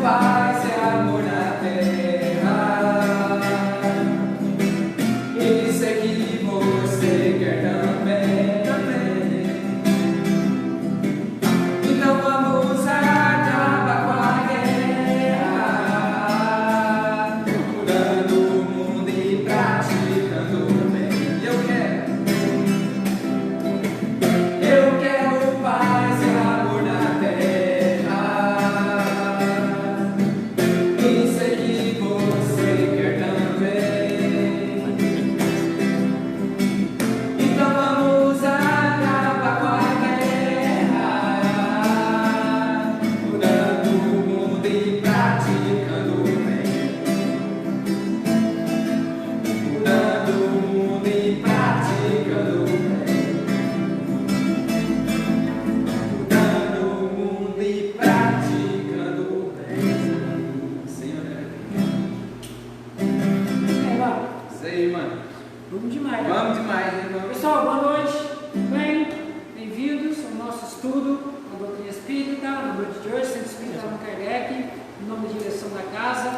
paz e amor na terra, e sei que você quer também. Então vamos acabar com a guerra, mudando o mundo e praticando o bem. Eu quero paz e amor na terra, e sei que você quer também. Então vamos acabar com a guerra, mudando o mundo e praticando o bem. Mudando o mundo e praticando o bem. Mudando o mundo e praticando o bem. Senhor, É, mano. isso aí, mano. Vamos demais, né? Vamos demais, né, mano? Pessoal, boa noite. Tudo bem? Bem-vindos ao nosso estudo da doutrina espírita, na noite de hoje, Centro Espírita Allan Kardec, em nome da direção da casa.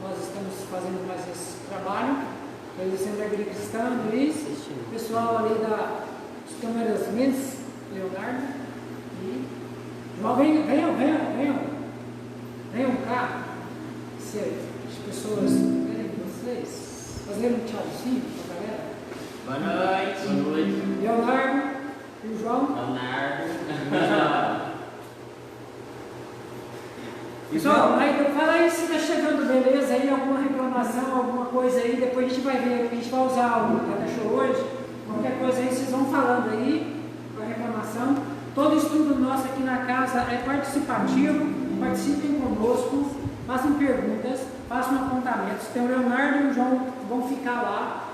Nós estamos fazendo mais esse trabalho. Agradecendo a Igreja Cristã, Luiz, o pessoal ali das câmeras Mendes, Leonardo. E João, venham cá. As pessoas, vocês, fazendo um tchauzinho pra galera. Boa noite. Boa noite. Leonardo e o João. Leonardo. Pessoal, aí fala aí se está chegando beleza aí, alguma reclamação, alguma coisa aí, depois a gente vai ver, a gente vai usar algo que deixou hoje, qualquer coisa aí vocês vão falando aí, com a reclamação. Todo estudo nosso aqui na casa é participativo, participem conosco, façam perguntas, façam apontamentos. Tem o Leonardo e o João vão ficar lá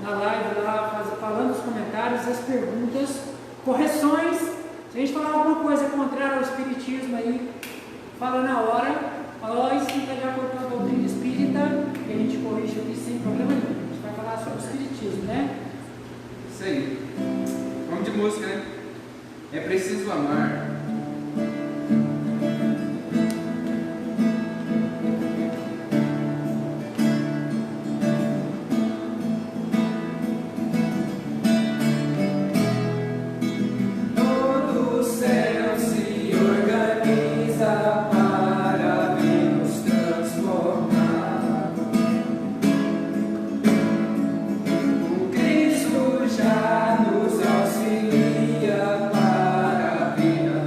na live, lá, falando os comentários, as perguntas, correções. Se a gente falar alguma coisa contrária ao espiritismo aí, fala na hora, fala, ó, isso não está de acordo com a doutrina espírita, e a gente corrige aqui sem problema nenhum. A gente vai falar sobre o espiritismo, né? Isso aí. Vamos de música, né? É preciso amar. Todo o céu se organiza para vir nos transformar. O Cristo já nos auxilia para a vida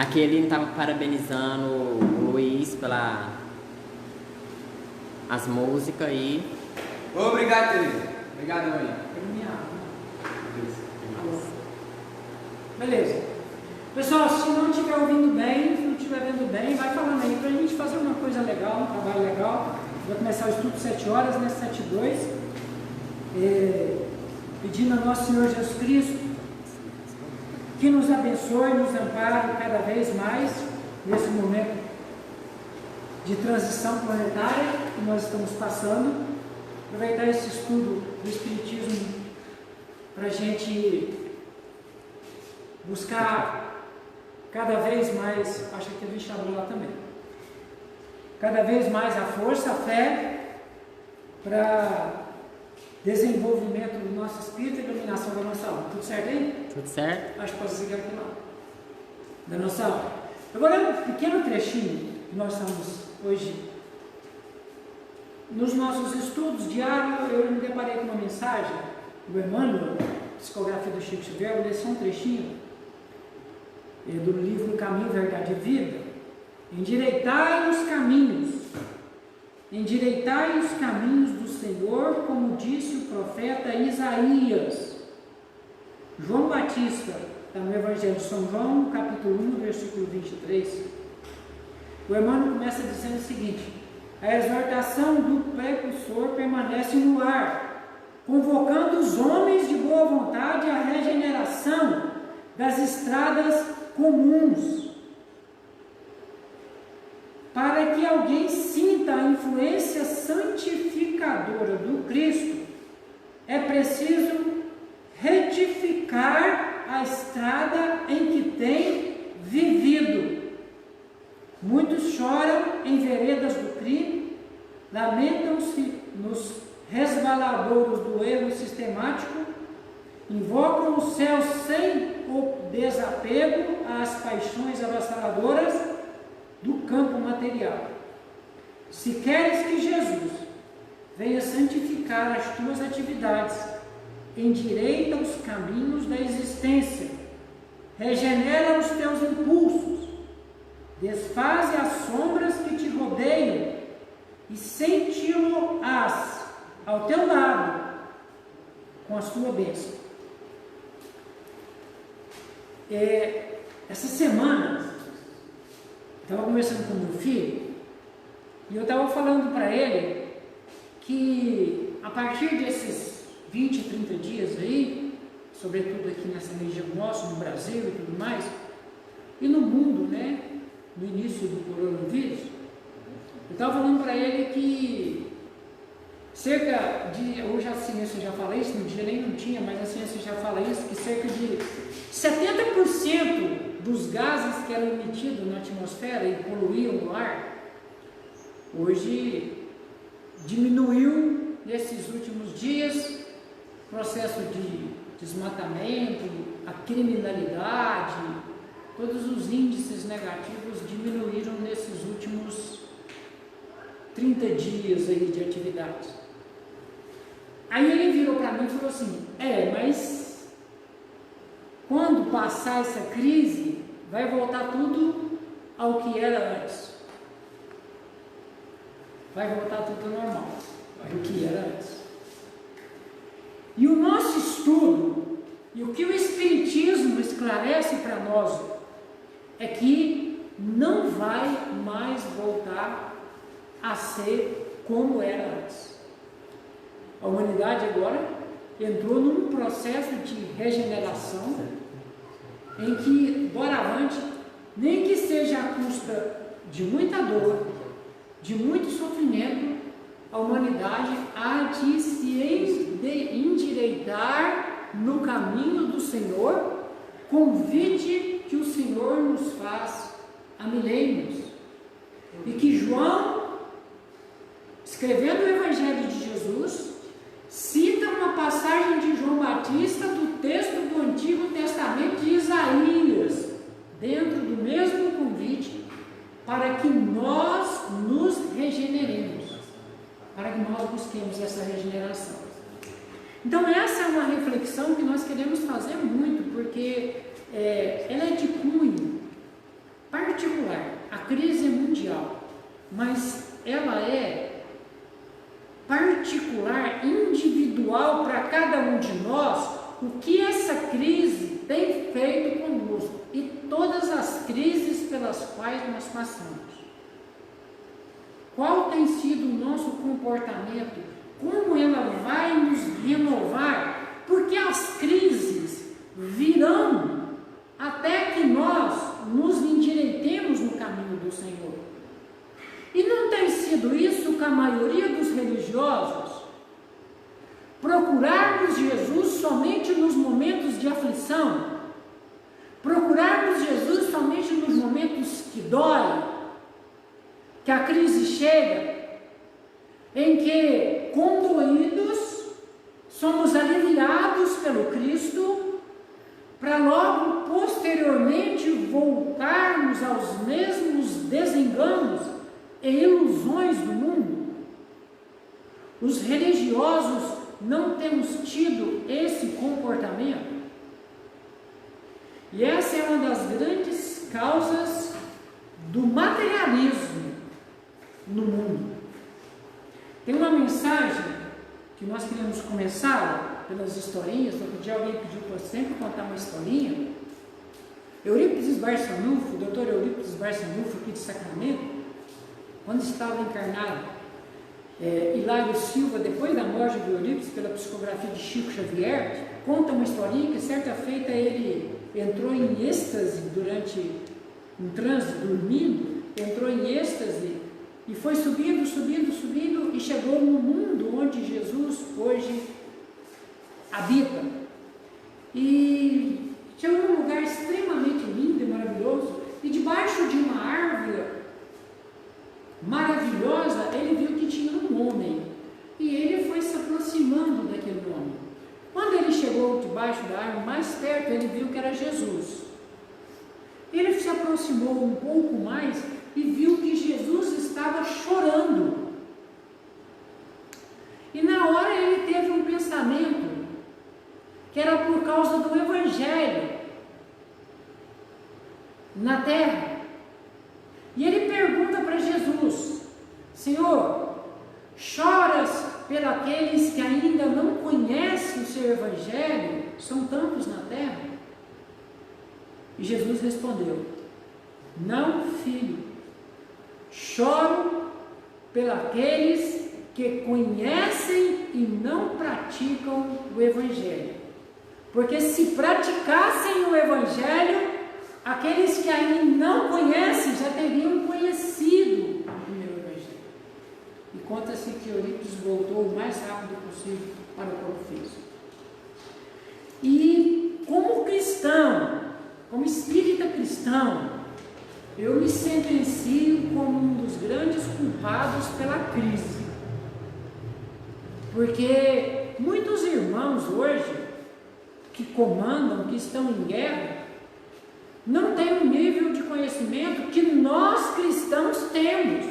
Aqui ele estava parabenizando o Luiz pela as músicas aí. Obrigado, Teresa. Obrigado, mãe. Beleza. Pessoal, se não estiver ouvindo bem, se não estiver vendo bem, vai falando aí pra gente fazer uma coisa legal, um trabalho legal. Vai começar o estudo 7 horas, né? 7:02. Pedindo a nosso Senhor Jesus Cristo que nos abençoe, nos ampare cada vez mais nesse momento de transição planetária que nós estamos passando. Aproveitar esse estudo do Espiritismo para a gente buscar cada vez mais, acho que teve chamado lá também, cada vez mais a força, a fé para desenvolvimento do nosso espírito e iluminação da nossa alma. Tudo certo aí? Tudo certo? Acho que posso seguir aqui lá. Da nossa alma. Eu vou ler um pequeno trechinho que nós estamos hoje. Nos nossos estudos diários, eu me deparei com uma mensagem do Emmanuel, psicografia do Chico Xavier. Eu vou ler só um trechinho do livro Caminho, Verdade e Vida. Endireitai os caminhos do Senhor, como disse o profeta Isaías. João Batista, está no Evangelho de São João, no capítulo 1, versículo 23. O Emmanuel começa dizendo o seguinte: a exortação do precursor permanece no ar, convocando os homens de boa vontade à regeneração das estradas comuns, para que alguém sinta a influência santificadora do Cristo. É preciso retificar a estrada em que tem vivido. Muitos choram em veredas do crime, lamentam-se nos resvaladouros do erro sistemático, invocam o céu sem o desapego às paixões avassaladoras do campo material. Se queres que Jesus venha santificar as tuas atividades, endireita os caminhos da existência, regenera os teus impulsos, desfaze as sombras que te rodeiam e senti-lo-ás ao teu lado com a sua bênção. Essa semana estava conversando com meu filho e eu estava falando para ele que a partir desses 20, 30 dias aí, sobretudo aqui nessa região nossa, no Brasil e tudo mais, e no mundo, né, no início do coronavírus, eu estava falando para ele que cerca de, hoje a ciência já fala isso, no dia nem não tinha, mas a ciência já fala isso, que cerca de 70% dos gases que eram emitidos na atmosfera e poluíam o ar, hoje diminuiu nesses últimos dias, processo de desmatamento, a criminalidade, todos os índices negativos diminuíram nesses últimos 30 dias aí de atividades. Aí ele virou para mim e falou assim: mas quando passar essa crise, vai voltar tudo ao que era antes. Vai voltar tudo normal, do que era antes. E o nosso estudo, e o que o Espiritismo esclarece para nós, é que não vai mais voltar a ser como era antes. A humanidade agora entrou num processo de regeneração em que, doravante, nem que seja à custa de muita dor, de muito sofrimento, a humanidade há de se endireitar no caminho do Senhor, convite que o Senhor nos faz há milênios. E que João, escrevendo o Evangelho de Jesus, cita uma passagem de João Batista do texto do Antigo Testamento de Isaías, dentro do mesmo convite, para que nós nos regeneremos, para que nós busquemos essa regeneração. Então essa é uma reflexão que nós queremos fazer muito, porque ela é de cunho crise é mundial, mas ela é particular, individual para cada um de nós, o que essa crise tem feito conosco e todas as crises pelas quais nós passamos. Qual tem sido o nosso comportamento? Como ela vai nos renovar? Porque as crises virão até que nós nos endireitemos no caminho do Senhor. E não tem sido isso com a maioria dos religiosos? Procurarmos Jesus somente nos momentos de aflição? Procurarmos Jesus somente nos momentos que dói? Que a crise chega? Em que, condoídos, somos aliviados pelo Cristo, para logo posteriormente voltarmos aos mesmos desenganos e ilusões do mundo? Os religiosos não temos tido esse comportamento, e essa é uma das grandes causas do materialismo no mundo. Tem uma mensagem que nós queremos começar pelas historinhas. Outro dia alguém pediu para eu sempre contar uma historinha. Eurípides Barçanufo, o doutor Eurípides Barçanufo, aqui de Sacramento, quando estava encarnado, Hilário Silva, depois da morte do Eurípides, pela psicografia de Chico Xavier, conta uma historinha que certa feita ele entrou em êxtase durante um transe, dormindo, entrou em êxtase e foi subindo e chegou no mundo onde Jesus hoje habita. E chegou num lugar extremamente lindo e maravilhoso, e debaixo de uma árvore maravilhosa, ele viu que tinha um homem, e ele foi se aproximando daquele homem. Quando ele chegou debaixo da árvore, mais perto, ele viu que era Jesus. Ele se aproximou um pouco mais e viu que Jesus estava chorando. E na hora ele teve um pensamento, que era por causa do Evangelho na terra. E ele pergunta para Jesus: Senhor, choras pelos que ainda não conhecem o seu Evangelho? São tantos na terra. E Jesus respondeu: não, filho, choro pelos que conhecem e não praticam o Evangelho. Porque se praticassem o Evangelho, aqueles que ainda não conhecem já teriam conhecido o meu Evangelho. E conta-se que Eurípides voltou o mais rápido possível para o corpo físico. E como cristão, como espírita cristão, eu me sentencio como um dos grandes culpados pela crise. Porque muitos irmãos hoje, que comandam, que estão em guerra, não têm o nível de conhecimento que nós cristãos temos.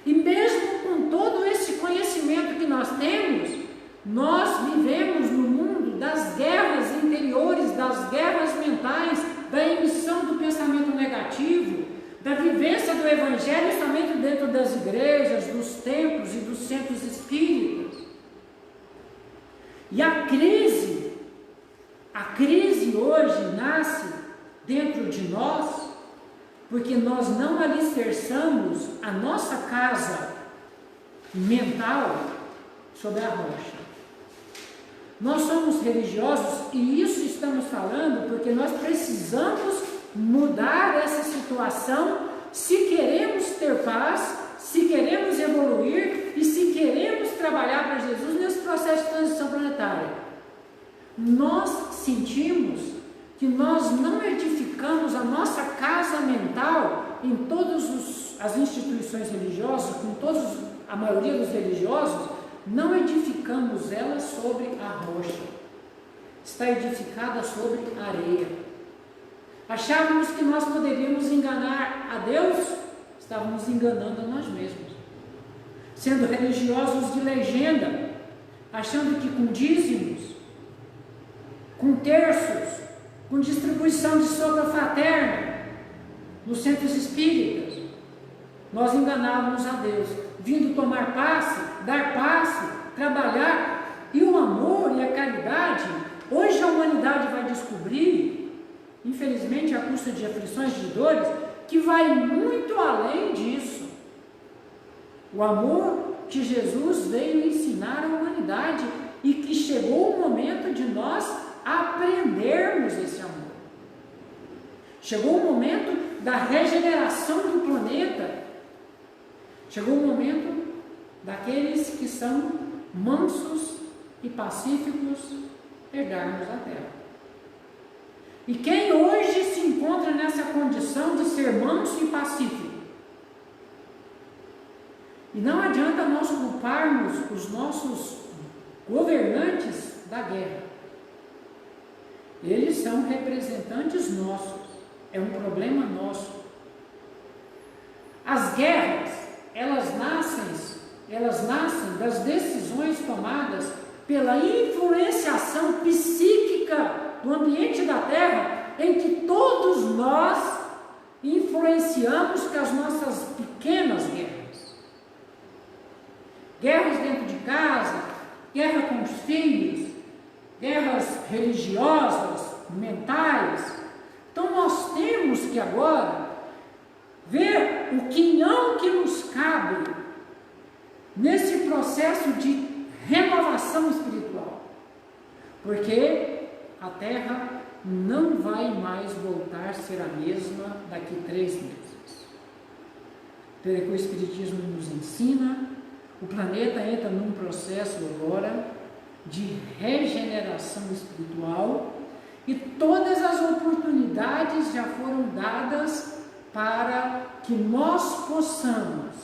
E mesmo com todo esse conhecimento que nós temos, nós vivemos no mundo das guerras interiores, das guerras mentais, da emissão do pensamento negativo, da vivência do Evangelho somente dentro das igrejas, dos templos e dos centros espíritas. E a crise hoje nasce dentro de nós, porque nós não alicerçamos a nossa casa mental sobre a rocha. Nós somos religiosos e isso estamos falando porque nós precisamos mudar essa situação se queremos ter paz, se queremos evoluir e se queremos trabalhar para Jesus nesse processo de transição planetária. Nós sentimos que nós não edificamos a nossa casa mental em todas as instituições religiosas, com a maioria dos religiosos, não edificamos ela sobre a rocha, está edificada sobre a areia. Achávamos que nós poderíamos enganar a Deus, estávamos enganando a nós mesmos, sendo religiosos de legenda, achando que com dízimos, com terços, com distribuição de sopa fraterna, nos centros espíritas. Nós enganávamos a Deus, vindo tomar passe, dar passe, trabalhar. E o amor e a caridade, hoje a humanidade vai descobrir, infelizmente à custa de aflições, de dores, que vai muito além disso. O amor que Jesus veio ensinar à humanidade e que chegou o momento de nós aprendermos esse amor. Chegou o momento da regeneração do planeta. Chegou o momento daqueles que são mansos e pacíficos herdarmos a terra. E quem hoje se encontra nessa condição de ser manso e pacífico? E não adianta nós culparmos os nossos governantes da guerra. Eles são representantes nossos. É um problema nosso. As guerras, elas nascem das decisões tomadas pela influenciação psíquica do ambiente da Terra, em que todos nós influenciamos com as nossas pequenas guerras. Guerras dentro de casa, guerra com os filhos, guerras religiosas, mentais. Então nós temos que agora ver o quinhão que nos cabe nesse processo de renovação espiritual, porque a Terra não vai mais voltar a ser a mesma daqui 3 meses. Pelo que o Espiritismo nos ensina, o planeta entra num processo agora de regeneração espiritual e todas as oportunidades já foram dadas para que nós possamos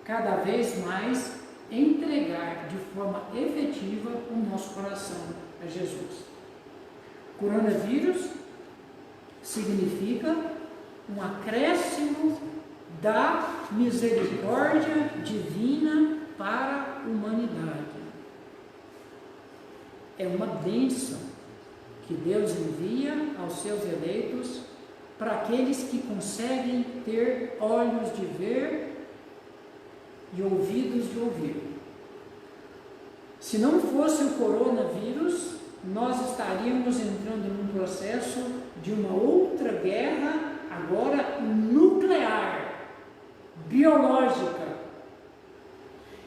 cada vez mais entregar de forma efetiva o nosso coração a Jesus. Coronavírus significa um acréscimo da misericórdia divina para a humanidade. É uma bênção que Deus envia aos seus eleitos para aqueles que conseguem ter olhos de ver e ouvidos de ouvir. Se não fosse o coronavírus, nós estaríamos entrando num processo de uma outra guerra, agora nuclear, biológica,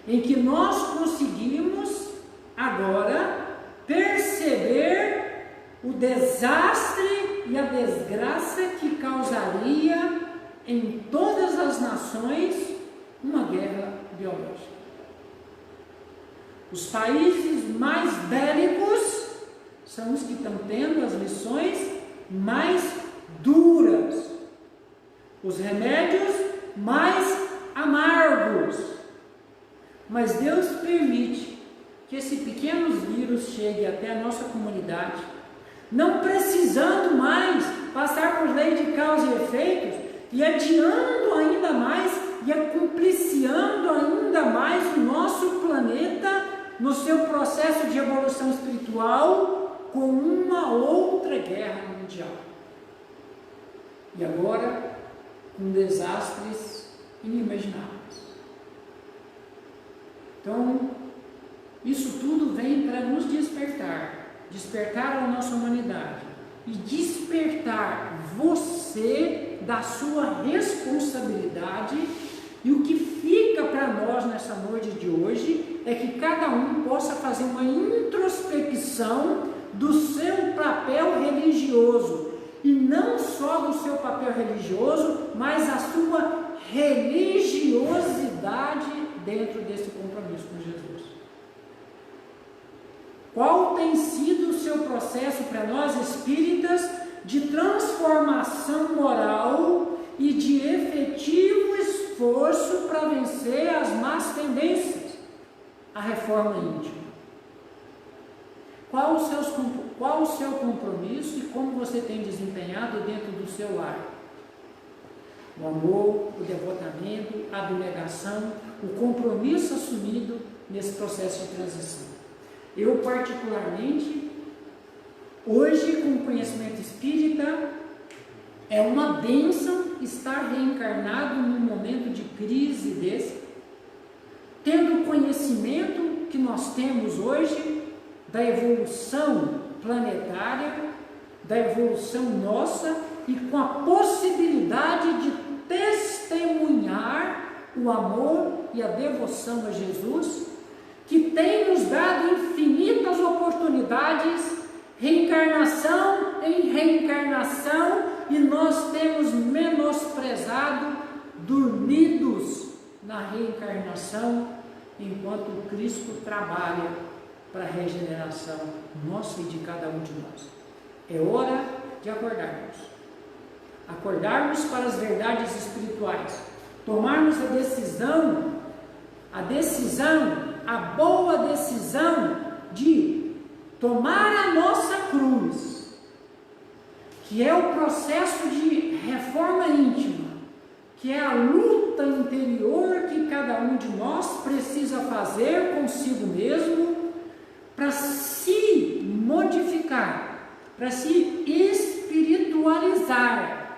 em que nós conseguimos agora perceber o desastre e a desgraça que causaria em todas as nações uma guerra biológica. Os países mais bélicos são os que estão tendo as lições mais duras, os remédios mais amargos. Mas Deus permite que esse pequeno vírus chegue até a nossa comunidade, não precisando mais passar por lei de causa e efeitos, e adiando ainda mais e acompliciando ainda mais o nosso planeta no seu processo de evolução espiritual com uma outra guerra mundial. E agora, com desastres inimagináveis. Então, isso tudo vem para nos despertar a nossa humanidade e despertar você da sua responsabilidade. E o que fica para nós nessa noite de hoje é que cada um possa fazer uma introspecção do seu papel religioso, e não só do seu papel religioso, mas a sua religiosidade dentro desse compromisso com Jesus. Qual tem sido o seu processo para nós espíritas de transformação moral e de efetivo esforço para vencer as más tendências, a reforma íntima? Qual o seu compromisso e como você tem desempenhado dentro do seu lar? O amor, o devotamento, a abnegação, o compromisso assumido nesse processo de transição. Eu, particularmente, hoje, com o conhecimento espírita, é uma bênção estar reencarnado num momento de crise desse, tendo o conhecimento que nós temos hoje da evolução planetária, da evolução nossa, e com a possibilidade de testemunhar o amor e a devoção a Jesus, que tem nos dado infinitas oportunidades, reencarnação em reencarnação, e nós temos menosprezado, dormidos na reencarnação, enquanto Cristo trabalha para a regeneração nossa e de cada um de nós. É hora de acordarmos para as verdades espirituais, tomarmos a boa decisão de tomar a nossa cruz, que é o processo de reforma íntima, que é a luta interior que cada um de nós precisa fazer consigo mesmo para se modificar, para se espiritualizar,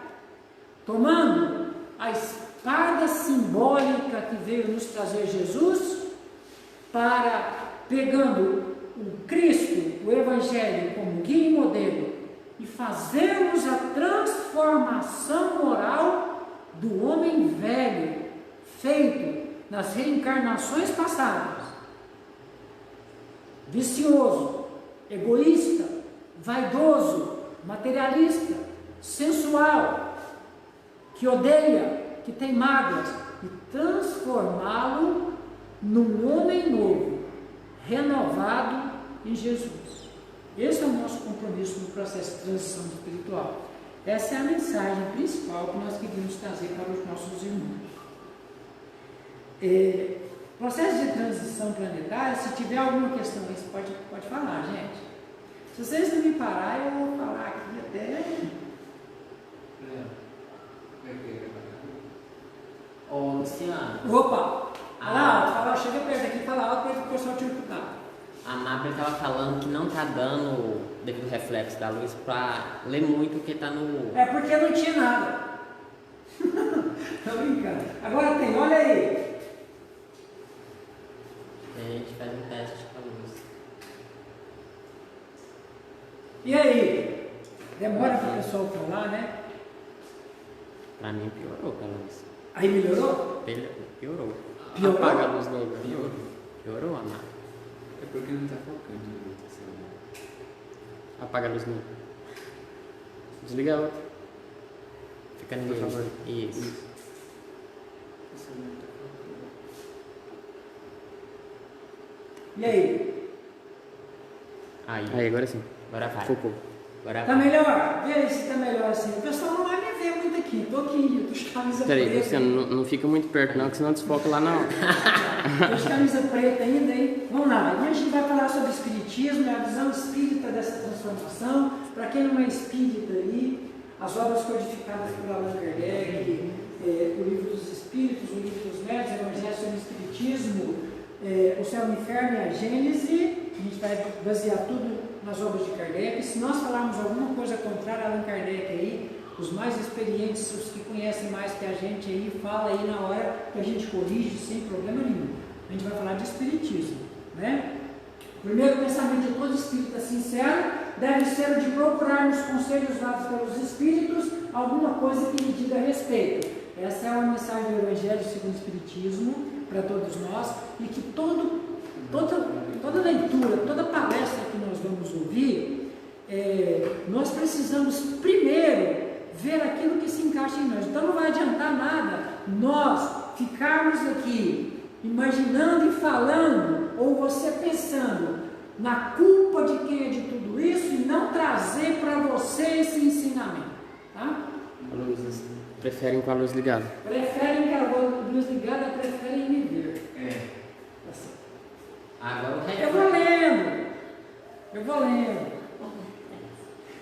tomando a espada simbólica que veio nos trazer Jesus, pegando o Cristo, o Evangelho como guia e modelo, e fazermos a transformação moral do homem velho, feito nas reencarnações passadas, vicioso, egoísta, vaidoso, materialista, sensual, que odeia, que tem mágoas, e transformá-lo num homem novo, renovado em Jesus. Esse é o nosso compromisso no processo de transição espiritual. Essa é a mensagem principal que nós queríamos trazer para os nossos irmãos. Processo de transição planetária, se tiver alguma questão aí, você pode falar, gente. Se vocês não me pararem, eu vou falar aqui até... Ô, Luciano. Opa! Fala, chega perto aqui, fala alto para o pessoal te escutar. A Mabel estava falando que não está dando, devido ao reflexo da luz, para ler muito o que está no... É porque não tinha nada. Tô brincando. Agora tem, olha aí. A gente faz um teste com a luz. E aí? Demora para o pessoal falar, né? Para mim piorou a luz. Aí melhorou? Piorou. Piorou? Apaga a luz nova. Piorou, Amado. É porque não está focando muito assim. Apaga a luz nova. Desliga a outra. Fica ninguém. Por favor. Isso. Isso não está focando. E aí? Aí, agora sim. Agora vai. Focou. Agora Tá vai. melhor? Vê aí se tá melhor assim. O pessoal não vai me ver muito aqui. Tô aqui, tô de camisa Peraí, preta. Luciano, não fica muito perto não, que senão desfoca lá na hora. Tô de camisa preta ainda, hein? Vamos lá. E a gente vai falar sobre espiritismo, a visão espírita dessa transformação. Para quem não é espírita aí, as obras codificadas por Allan Kardec, o Livro dos Espíritos, o Livro dos Médios, o Evangelho sobre o Espiritismo, o Céu, o Inferno e a Gênese. A gente vai basear tudo nas obras de Kardec. Se nós falarmos alguma coisa contrária a Allan Kardec aí, os mais experientes, os que conhecem mais que a gente aí, fala aí na hora que a gente corrige sem problema nenhum. A gente vai falar de espiritismo, né? O primeiro pensamento de todo espírita sincero deve ser o de procurar nos conselhos dados pelos espíritos alguma coisa que lhe diga a respeito. Essa é uma mensagem do Evangelho segundo o Espiritismo para todos nós, e que toda leitura, toda palestra que nós vamos ouvir, nós precisamos primeiro ver aquilo que se encaixa em nós. Então não vai adiantar nada nós ficarmos aqui imaginando e falando, ou você pensando na culpa de quem é de tudo isso, e não trazer para você esse ensinamento, tá? Preferem com a luz ligada. Preferem que a luz ligada, preferem me ver. Tá certo. Agora o Eu vou lendo.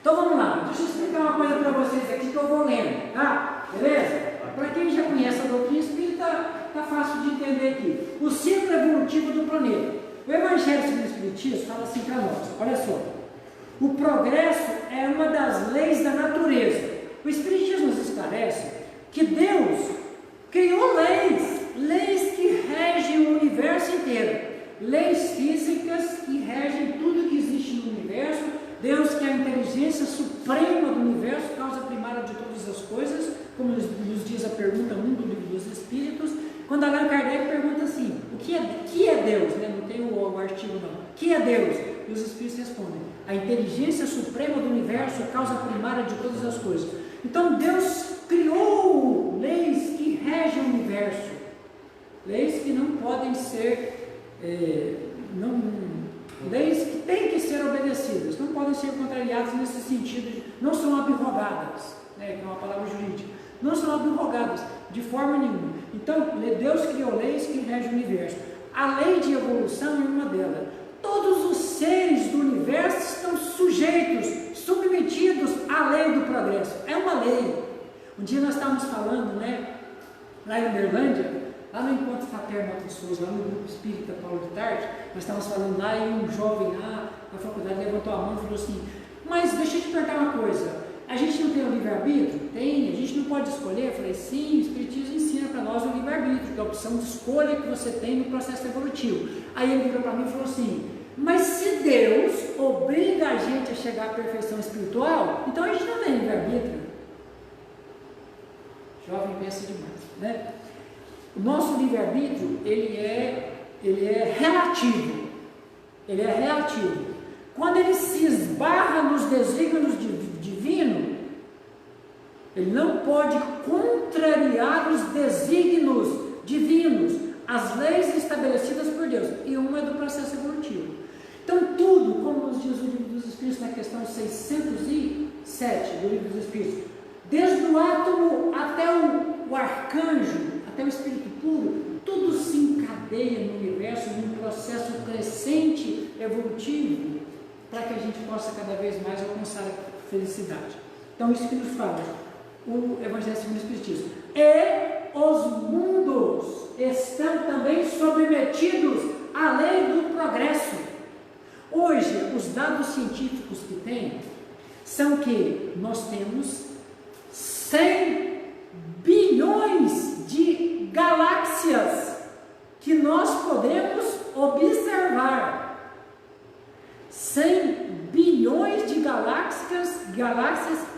Então vamos lá, deixa eu explicar uma coisa para vocês aqui que eu vou lendo, tá? Beleza? Para quem já conhece a doutrina espírita, tá fácil de entender aqui. O ciclo evolutivo do planeta. O Evangelho segundo o Espiritismo fala assim para nós, olha só. O progresso é uma das leis da natureza. O Espiritismo nos esclarece que Deus criou leis que regem o universo inteiro, leis físicas que regem tudo que existe no universo. Deus, que é a inteligência suprema do universo, causa primária de todas as coisas, como nos diz a pergunta 1 do Livro dos Espíritos, quando Allan Kardec pergunta assim, o que é Deus? Né? Não tem o artigo não. O que é Deus? E os Espíritos respondem, a inteligência suprema do universo, causa primária de todas as coisas. Então Deus criou leis que regem o universo, leis que não podem ser, leis que têm que ser obedecidas, não podem ser contrariadas nesse sentido, não são abrogadas, né, que é uma palavra jurídica, não são abrogadas de forma nenhuma. Então Deus criou leis que regem o universo. A lei de evolução é uma delas. Todos os seres do universo estão sujeitos, submetidos à lei do progresso. É uma lei. Um dia nós estávamos falando, né, lá em Uberlândia, lá no Encontro Fraterno Alto Souza, lá no Grupo Espírita Paulo de Tarde, nós estávamos falando lá e um jovem lá na faculdade levantou a mão e falou assim, mas deixa eu te perguntar uma coisa, a gente não tem o livre-arbítrio? Tem, a gente não pode escolher? Eu falei, sim, o Espiritismo ensina para nós o livre-arbítrio, que é a opção de escolha que você tem no processo evolutivo. Aí ele virou para mim e falou assim, mas se Deus obriga a gente a chegar à perfeição espiritual, então a gente não tem livre-arbítrio. Jovem pensa demais, né? O nosso livre-arbítrio, ele é relativo. Ele é relativo. Quando ele se esbarra nos desígnios divinos, ele não pode contrariar os desígnios divinos, as leis estabelecidas por Deus. E uma é do processo evolutivo. Então tudo, como nos diz o Livro dos Espíritos na questão 607 do Livro dos Espíritos, desde o átomo até o arcanjo, até o espírito puro, tudo se encadeia no universo num processo crescente evolutivo para que a gente possa cada vez mais alcançar a felicidade. Então isso que nos fala o Evangelho segundo o Espiritismo. E os mundos estão também submetidos à lei do progresso. Hoje, os dados científicos que tem são que nós temos 100 bilhões de galáxias que nós podemos observar. 100 bilhões de galáxias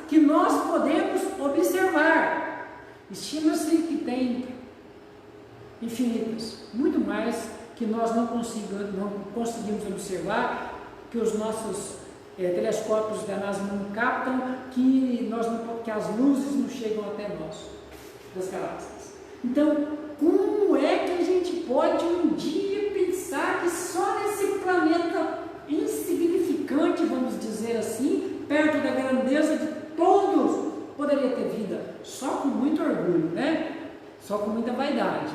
que nós podemos observar. Estima-se que tem infinitas, muito mais que nós não conseguimos observar, que os nossos telescópios da NASA não captam, que as luzes não chegam até nós, das galáxias. Então, como é que a gente pode um dia pensar que só nesse planeta insignificante, vamos dizer assim, perto da grandeza de todos, poderia ter vida? Só com muito orgulho, né? Só com muita vaidade,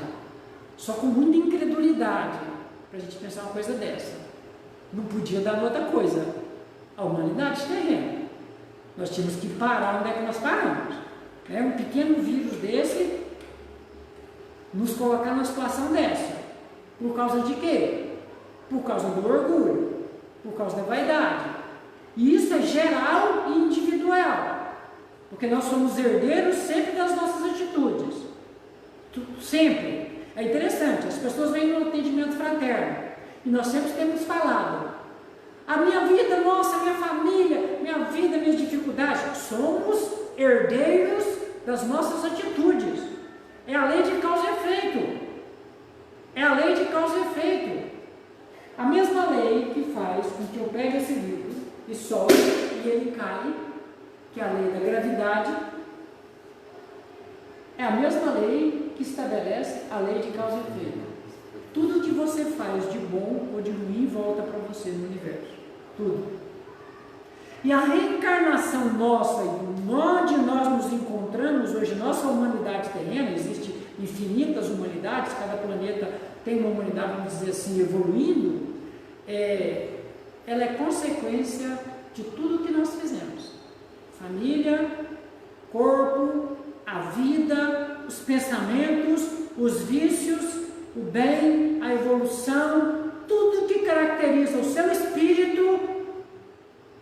só com muita incredulidade, para a gente pensar uma coisa dessa. Não podia dar outra coisa. A humanidade terrena. Nós tínhamos que parar onde é que nós paramos. Um pequeno vírus desse nos colocar numa situação dessa. Por causa de quê? Por causa do orgulho, por causa da vaidade. E isso é geral e individual, porque nós somos herdeiros sempre das nossas atitudes. Sempre. É interessante, as pessoas vêm no atendimento fraterno e nós sempre temos falado: a minha vida, nossa, minha família, minha vida, minhas dificuldades. Somos herdeiros das nossas atitudes. É a lei de causa e efeito. É a lei de causa e efeito. A mesma lei que faz com que eu pegue esse livro e solte e ele cai, que é a lei da gravidade, é a mesma lei que estabelece a lei de causa e efeito. Tudo que você faz de bom ou de ruim volta para você no universo. Tudo. E a reencarnação nossa, onde nós nos encontramos hoje, nossa humanidade terrena, existe infinitas humanidades, cada planeta tem uma humanidade, vamos dizer assim, evoluindo, ela é consequência de tudo que nós fizemos. Família, corpo, a vida, os pensamentos, os vícios, o bem, a evolução, tudo que caracteriza o seu espírito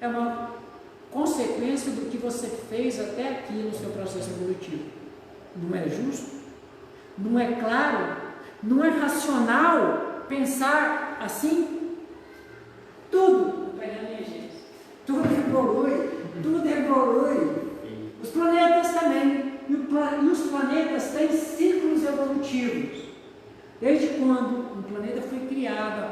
é uma consequência do que você fez até aqui no seu processo evolutivo. Não é justo? Não é claro? Não é racional pensar assim? Tudo tudo evolui. Os planetas também. E os planetas têm ciclos evolutivos. Desde quando um planeta foi criado a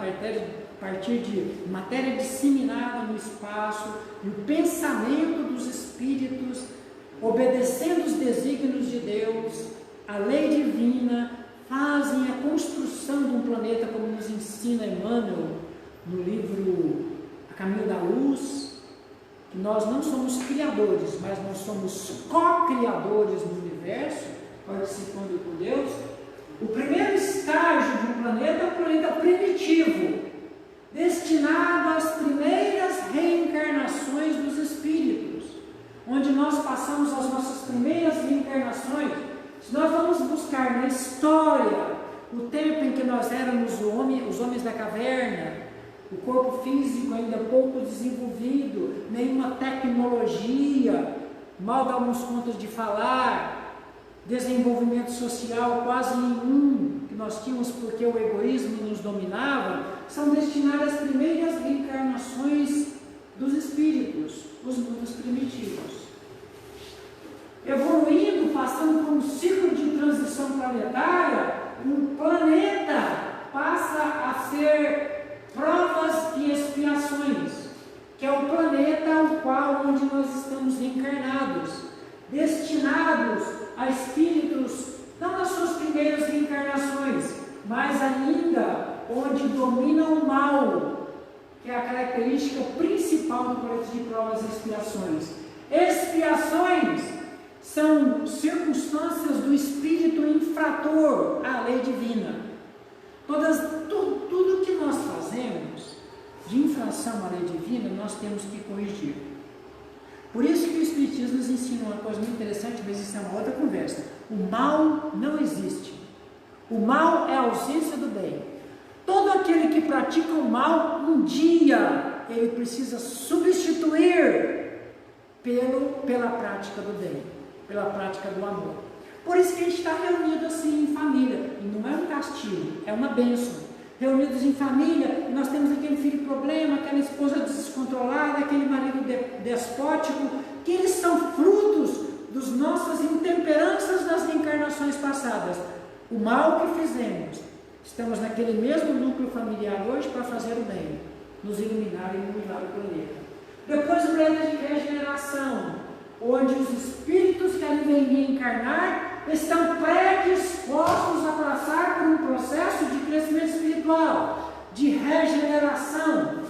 partir de matéria disseminada no espaço, e o pensamento dos espíritos, obedecendo os desígnios de Deus, a lei divina, fazem a construção de um planeta, como nos ensina Emmanuel no livro A Caminho da Luz, que nós não somos criadores, mas nós somos co-criadores no universo, participando com Deus. O primeiro estágio de um planeta é o planeta primitivo, destinado às primeiras reencarnações dos espíritos, onde nós passamos as nossas primeiras reencarnações. Se nós vamos buscar na história o tempo em que nós éramos os homens da caverna, o corpo físico ainda pouco desenvolvido, nenhuma tecnologia, mal dávamos conta de falar, desenvolvimento social quase nenhum que nós tínhamos porque o egoísmo nos dominava, são destinadas às primeiras reencarnações dos espíritos, os mundos primitivos. Evoluindo, passando por um ciclo de transição planetária, um planeta passa a ser provas e expiações, que é o planeta onde nós estamos reencarnados, destinados a espíritos, não nas suas primeiras reencarnações, mas ainda onde domina o mal, que é a característica principal do planeta de provas e expiações. Expiações são circunstâncias do espírito infrator à lei divina. Tudo que nós fazemos de infração à lei divina, nós temos que corrigir. Por isso que o Espiritismo nos ensina uma coisa muito interessante, mas isso é uma outra conversa. O mal não existe. O mal é a ausência do bem. Todo aquele que pratica o mal, um dia ele precisa substituir pela prática do bem, pela prática do amor. Por isso que a gente está reunido assim em família, e não é um castigo, é uma bênção. Reunidos em família, e nós temos aquele filho problema, aquela esposa descontrolada, aquele marido despótico, que eles são frutos das nossas intemperanças nas reencarnações passadas. O mal que fizemos, estamos naquele mesmo núcleo familiar hoje para fazer o bem, nos iluminar e iluminar o planeta. Depois o planeta de regeneração, onde os espíritos que ali vêm reencarnar estão predispostos a passar por um processo de crescimento espiritual, de regeneração.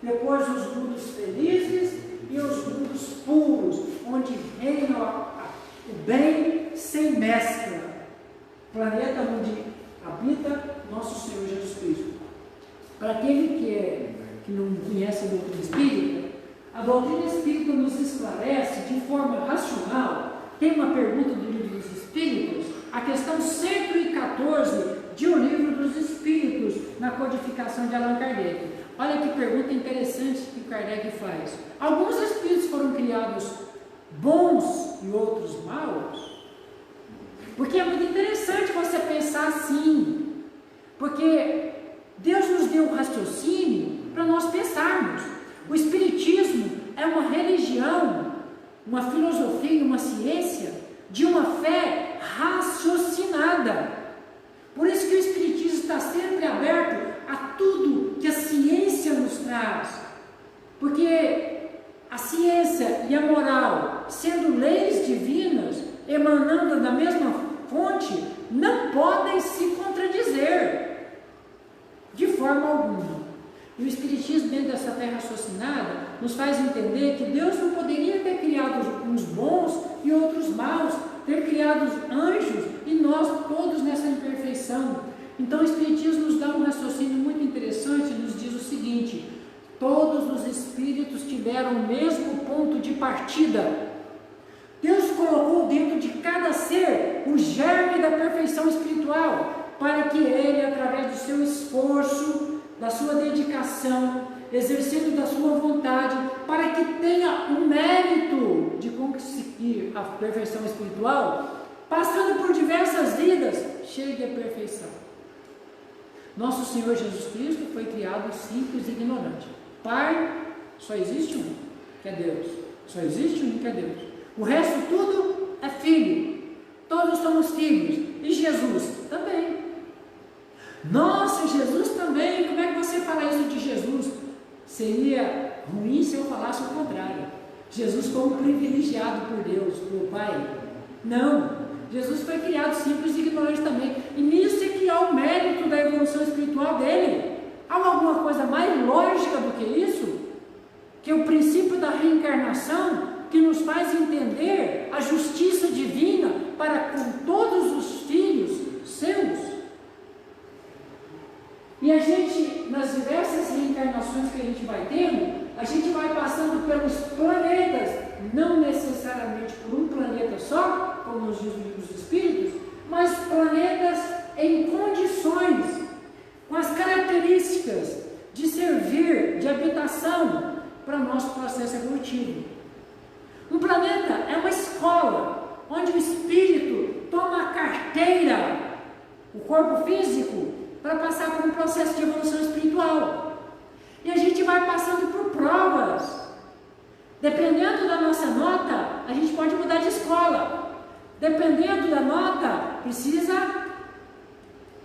Depois os mundos felizes e os mundos puros, onde reina o bem sem mescla. Planeta onde habita nosso Senhor Jesus Cristo. Para aquele que não conhece a doutrina espírita, a doutrina espírita nos esclarece de forma racional. Tem uma pergunta do Livro dos Espíritos, a questão 114 de O Livro dos Espíritos, na codificação de Allan Kardec. Olha que pergunta interessante que Kardec faz. Alguns espíritos foram criados bons e outros maus? Porque é muito interessante você pensar assim, porque Deus nos deu um raciocínio para nós pensarmos. O Espiritismo é uma religião, uma filosofia, uma ciência de uma fé raciocinada. Por isso que o Espiritismo está sempre aberto a tudo que a ciência nos traz. Porque a ciência e a moral, sendo leis divinas, emanando da mesma fonte, não podem se contradizer de forma alguma. E o Espiritismo, dentro dessa fé raciocinada, nos faz entender que Deus não poderia ter criado uns bons e outros maus, ter criado anjos e nós todos nessa imperfeição. Então o Espiritismo nos dá um raciocínio muito interessante, nos diz o seguinte: todos os espíritos tiveram o mesmo ponto de partida. Deus colocou dentro de cada ser o germe da perfeição espiritual, para que ele, através do seu esforço, da sua dedicação, exercendo da sua vontade, para que tenha o mérito de conseguir a perfeição espiritual, passando por diversas vidas, chega à perfeição. Nosso Senhor Jesus Cristo foi criado simples e ignorante. Pai, só existe um, que é Deus. Só existe um, que é Deus. O resto tudo é filho. Todos somos filhos. E Jesus também. Nossa, Jesus também. Como é que você fala isso de Jesus? Seria ruim se eu falasse o contrário. Jesus como privilegiado por Deus, por Pai. Não. Jesus foi criado simples e ignorante também. E nisso é que há o mérito da evolução espiritual dele. Há alguma coisa mais lógica do que isso? Que o princípio da reencarnação, que nos faz entender a justiça divina para com todos os filhos seus. E a gente, nas diversas reencarnações que a gente vai tendo, a gente vai passando pelos planetas, não necessariamente por um planeta só, como nos diz o livro dos Espíritos, mas planetas em condições, com as características de servir de habitação para o nosso processo evolutivo. Um planeta é uma escola, onde o espírito toma a carteira, o corpo físico, para passar por um processo de evolução espiritual. E a gente vai passando por provas. Dependendo da nossa nota, a gente pode mudar de escola. Dependendo da nota, precisa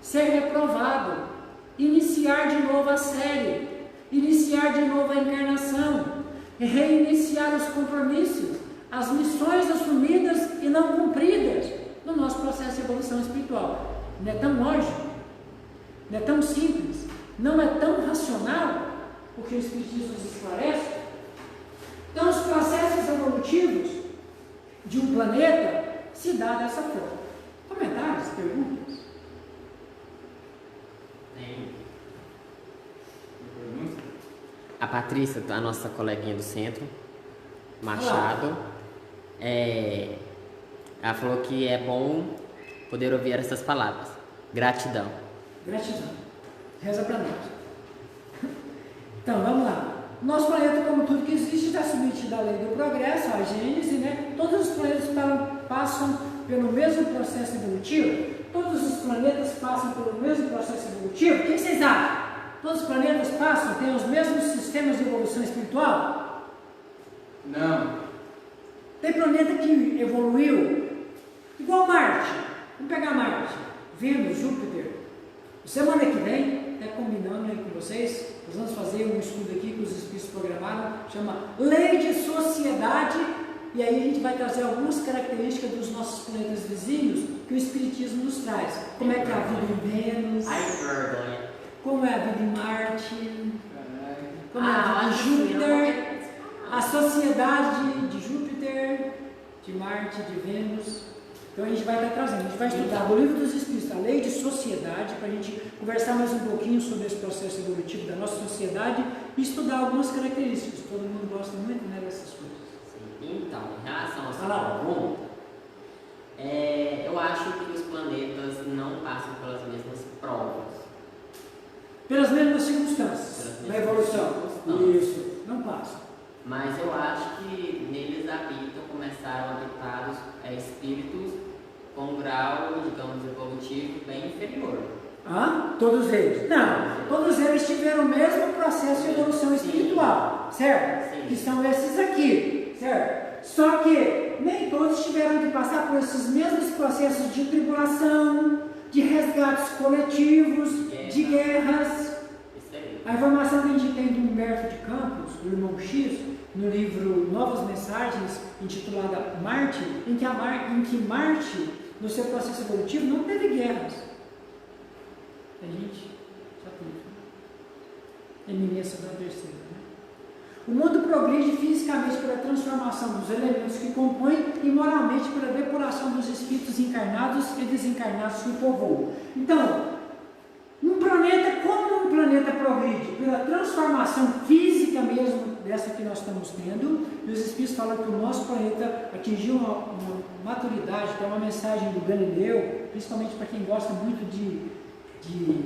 ser reprovado, iniciar de novo a série, iniciar de novo a encarnação, reiniciar os compromissos, as missões assumidas e não cumpridas no nosso processo de evolução espiritual. Não é tão lógico, não é tão simples, não é tão racional o que o Espiritismo nos esclarece. Então, os processos evolutivos de um planeta se dá dessa forma. Comentários, perguntas? Tem. Pergunta? A Patrícia, a nossa coleguinha do centro, Machado, ela falou que é bom poder ouvir essas palavras. Gratidão. Gratidão. Reza para nós. Então, vamos lá. Nosso planeta, como tudo que existe, está submetido à lei do progresso, à gênese, né? Todos os planetas passam pelo mesmo processo evolutivo? Todos os planetas passam pelo mesmo processo evolutivo? O que vocês acham? Todos os planetas passam, têm os mesmos sistemas de evolução espiritual? Não. Tem planeta que evoluiu igual Marte. Vamos pegar Marte, Vênus, Júpiter. Semana que vem, até combinando aí com vocês, nós vamos fazer um estudo aqui que os espíritos programaram, chama Lei de Sociedade, e aí a gente vai trazer algumas características dos nossos planetas vizinhos que o Espiritismo nos traz. Como é que é a vida em Vênus, como é a vida em Marte, como é a vida em Júpiter, a sociedade de Júpiter, de Marte, de Vênus. Então a gente vai estar trazendo, a gente vai estudar o Livro dos Espíritos, a Lei de Sociedade, para a gente conversar mais um pouquinho sobre esse processo evolutivo da nossa sociedade e estudar algumas características. Todo mundo gosta muito, né, dessas coisas. Sim. Então, em relação a essa pergunta, eu acho que os planetas não passam pelas mesmas provas. Pelas mesmas circunstâncias, na evolução. Isso, não passam. Mas eu acho que neles habitam, começaram a habitar os espíritos com um grau, digamos, evolutivo bem inferior. Todos eles? Não, todos eles tiveram o mesmo processo de evolução espiritual, certo? Sim. Que são esses aqui, certo? Só que nem todos tiveram que passar por esses mesmos processos de tribulação, de resgates coletivos, de guerras. A informação que a gente tem do Humberto de Campos, do irmão X, no livro Novas Mensagens, intitulada Marte, em que Marte, no seu processo evolutivo, não teve guerras. A gente já teve. Eminência da terceira. Né? O mundo progride fisicamente pela transformação dos elementos que compõem e moralmente pela depuração dos espíritos encarnados e desencarnados que o povoam. Então, um planeta, como um planeta progride? Pela transformação física mesmo, dessa que nós estamos tendo, e os Espíritos falam que o nosso planeta atingiu uma maturidade, tem uma mensagem do Galileu, principalmente para quem gosta muito de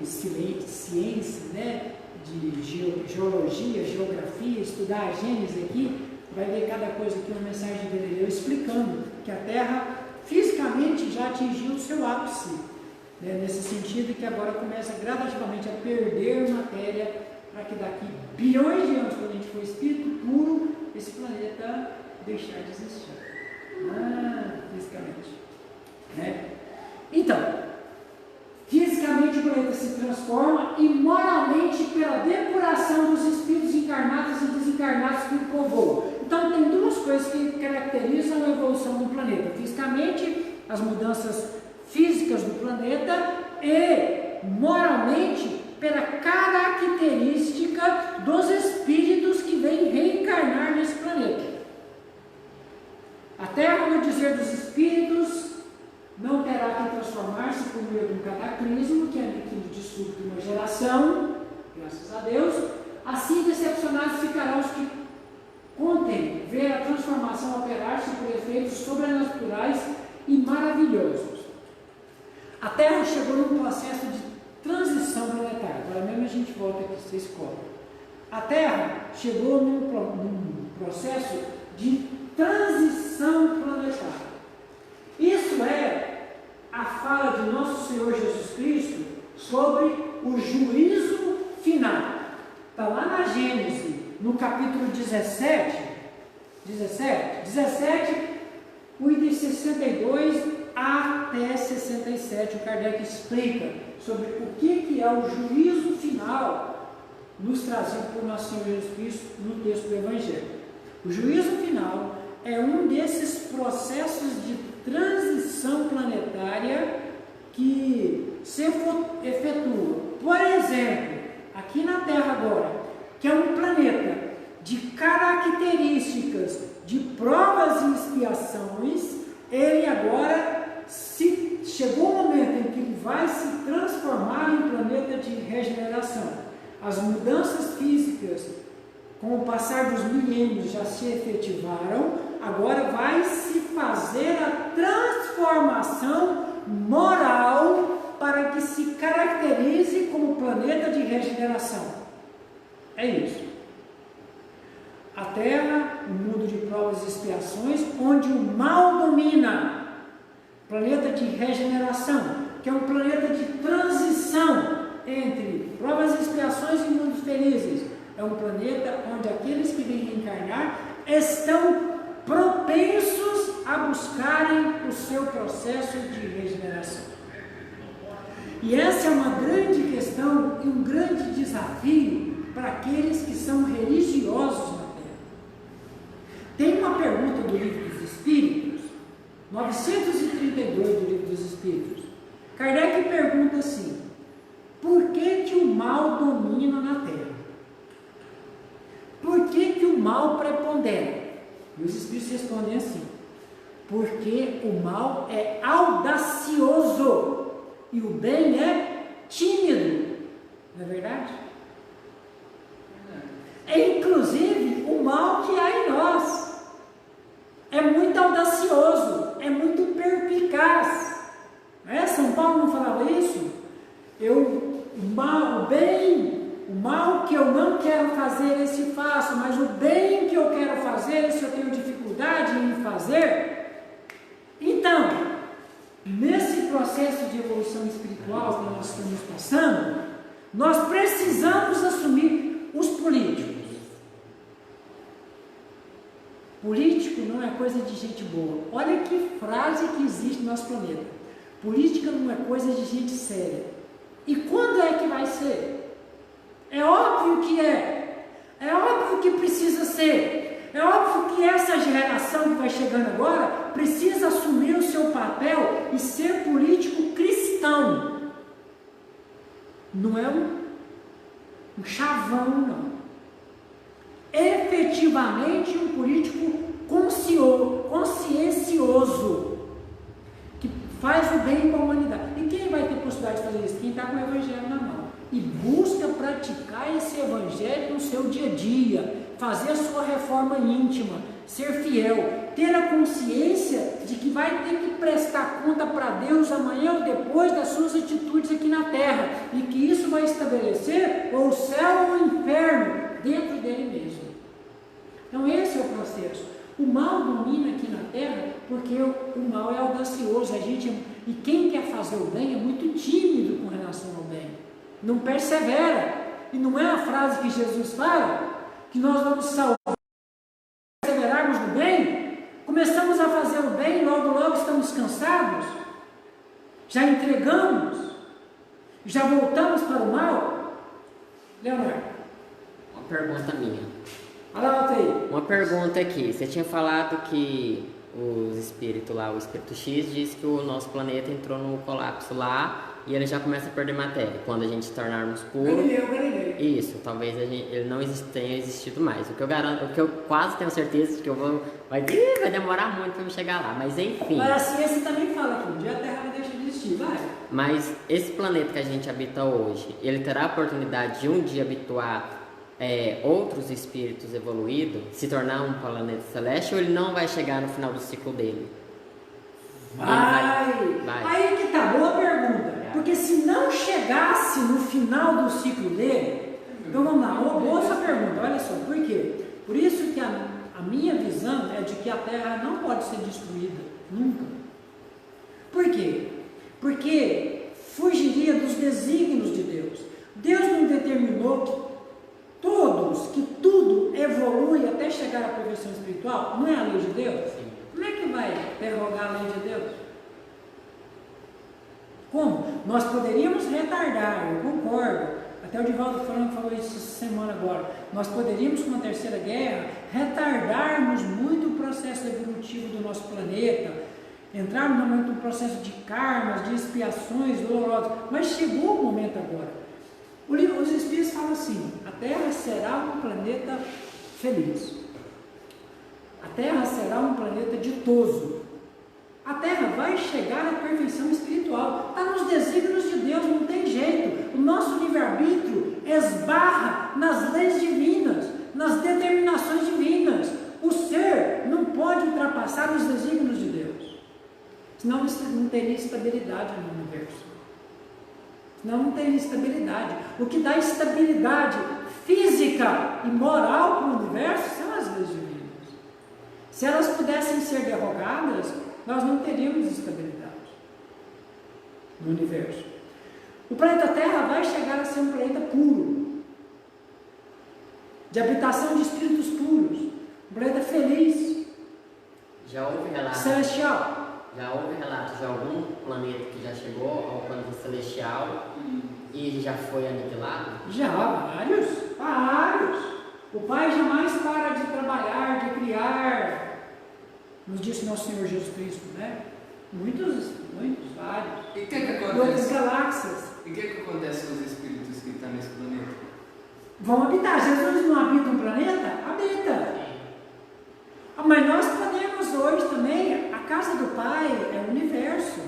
ciência, né? De geologia, geografia, estudar a Gênese aqui, vai ver cada coisa aqui, uma mensagem de Galileu explicando que a Terra, fisicamente, fisicamente já atingiu o seu ápice, né? Nesse sentido que agora começa gradativamente a perder matéria, para que daqui bilhões de anos, quando a gente for espírito puro, esse planeta deixar de existir. Fisicamente. Né? Então, fisicamente o planeta se transforma e moralmente pela depuração dos espíritos encarnados e desencarnados que o povoam. Então tem duas coisas que caracterizam a evolução do planeta. Fisicamente, as mudanças físicas do planeta e moralmente pela característica dos espíritos que vêm reencarnar nesse planeta. A Terra, no dizer dos espíritos, não terá que transformar-se por meio de um cataclismo que aniquile de súbito uma geração, graças a Deus. Assim decepcionados ficarão os que contem ver a transformação operar-se por efeitos sobrenaturais e maravilhosos. A Terra chegou num processo de transição planetária. Agora mesmo a gente volta aqui, vocês cobram. A Terra chegou num processo de transição planetária. Isso é a fala de nosso Senhor Jesus Cristo sobre o juízo final. Está lá na Gênesis, no capítulo 17, o item 62 até 67, o Kardec explica sobre o que é o juízo final, nos trazido por nosso Senhor Jesus Cristo no texto do Evangelho. O juízo final é um desses processos de transição planetária que se efetua. Por exemplo, aqui na Terra agora, que é um planeta de características de provas e expiações, ele agora chegou o momento em que ele vai se transformar em planeta de regeneração. As mudanças físicas, com o passar dos milênios, já se efetivaram, agora vai se fazer a transformação moral para que se caracterize como planeta de regeneração. É isso. A Terra, um mundo de provas e expiações, onde o mal domina. Planeta de regeneração, que é um planeta de transição entre provas e expiações e mundos felizes. É um planeta onde aqueles que vêm reencarnar estão propensos a buscarem o seu processo de regeneração. E essa é uma grande questão e um grande desafio para aqueles que são religiosos na Terra. Tem uma pergunta do Livro dos Espíritos, 932 do Livro dos Espíritos. Kardec pergunta assim: por que o mal domina na Terra? Por que o mal prepondera? E os Espíritos respondem assim: porque o mal é audacioso e o bem é tímido. Não é verdade? É inclusive o mal que há em nós. É muito audacioso, é muito perspicaz. São Paulo não falava isso? O mal que eu não quero fazer, esse faço, mas o bem que eu quero fazer, esse eu tenho dificuldade em fazer. Então, nesse processo de evolução espiritual que nós estamos passando, nós precisamos assumir os políticos. Político não é coisa de gente boa. Olha que frase que existe no nosso planeta. Política não é coisa de gente séria. E quando é que vai ser? É óbvio que é. É óbvio que precisa ser. É óbvio que essa geração que vai chegando agora precisa assumir o seu papel e ser político cristão. Não é um chavão, não. Efetivamente um político consciencioso, que faz o bem para a humanidade. E quem vai ter possibilidade de fazer isso? Quem está com o Evangelho na mão e busca praticar esse Evangelho no seu dia a dia, fazer a sua reforma íntima, ser fiel, ter a consciência de que vai ter que prestar conta para Deus amanhã ou depois das suas atitudes aqui na Terra, e que isso vai estabelecer ou o céu ou o inferno dentro dele mesmo. Então esse é o processo. O mal domina aqui na terra porque o mal é audacioso. E quem quer fazer o bem é muito tímido com relação ao bem. Não persevera. E não é a frase que Jesus fala que nós vamos salvar, perseverarmos no bem. Começamos a fazer o bem, logo estamos cansados. Já entregamos. Já voltamos para o mal. Leonardo. Uma pergunta minha. Anota aí. Uma pergunta aqui. Você tinha falado que os espíritos lá, o espírito X, disse que o nosso planeta entrou no colapso lá e ele já começa a perder matéria. Quando a gente se tornarmos puro. Galileu. Isso, talvez ele não tenha existido mais. O que eu garanto, o que eu quase tenho certeza de que vai demorar muito para eu chegar lá. Mas enfim. Mas a ciência também fala que um dia a Terra vai deixar de existir, vai. Mas esse planeta que a gente habita hoje, ele terá a oportunidade de um dia habituar outros espíritos evoluídos, se tornar um planeta celeste, ou ele não vai chegar no final do ciclo dele? Vai. Vai. Aí que tá, boa pergunta. Porque se não chegasse no final do ciclo dele, então vamos lá, boa essa pergunta, olha só, por quê? Por isso que a minha visão é de que a Terra não pode ser destruída, nunca. Por quê? Porque fugiria dos desígnios de Deus. Deus não determinou que tudo evolui até chegar à perfeição espiritual? Não é a lei de Deus? Sim. Como é que vai derrogar a lei de Deus? Como? Nós poderíamos retardar, eu concordo. Até o Divaldo falou isso essa semana agora. Nós poderíamos, com a Terceira Guerra, retardarmos muito o processo evolutivo do nosso planeta, entrarmos num processo de karmas, de expiações dolorosas. Mas chegou o momento agora. Os Espíritos falam assim: a Terra será um planeta feliz. A Terra será um planeta ditoso. A Terra vai chegar à perfeição espiritual. Está nos desígnios de Deus, não tem jeito. O nosso livre-arbítrio esbarra nas leis divinas, nas determinações divinas. O ser não pode ultrapassar os desígnios de Deus. Senão não teria estabilidade no universo. Senão não teria estabilidade. O que dá estabilidade física e moral para o universo são as leis divinas. Se elas pudessem ser derrogadas, nós não teríamos estabilidade no universo. O planeta Terra vai chegar a ser um planeta puro, de habitação de espíritos puros, um planeta feliz, Já houve relatos de algum planeta que já chegou ao planeta celestial e já foi aniquilado? Já, vários. O Pai jamais para de trabalhar, de criar. Nos disse nosso Senhor Jesus Cristo, né? Muitos, vários. E o que Outras acontece? galáxias E o que acontece com os espíritos que estão nesse planeta? vão habitar. Jesus não habita um planeta? Habita. Mas nós podemos hoje também, a casa do Pai é o universo.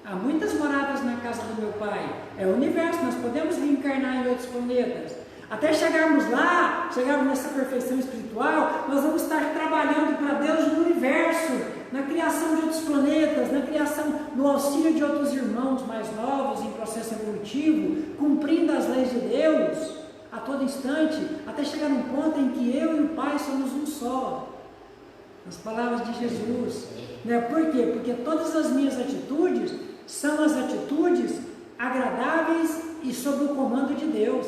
Há muitas moradas na casa do meu Pai. É o universo, nós podemos reencarnar em outros planetas. Até chegarmos lá, chegarmos nessa perfeição espiritual, nós vamos estar trabalhando para Deus no universo, na criação de outros planetas, na criação, no auxílio de outros irmãos mais novos em processo evolutivo, cumprindo as leis de Deus a todo instante, até chegar num ponto em que eu e o Pai somos um só. As palavras de Jesus. Né? Por quê? Porque todas as minhas atitudes são as atitudes agradáveis e sob o comando de Deus.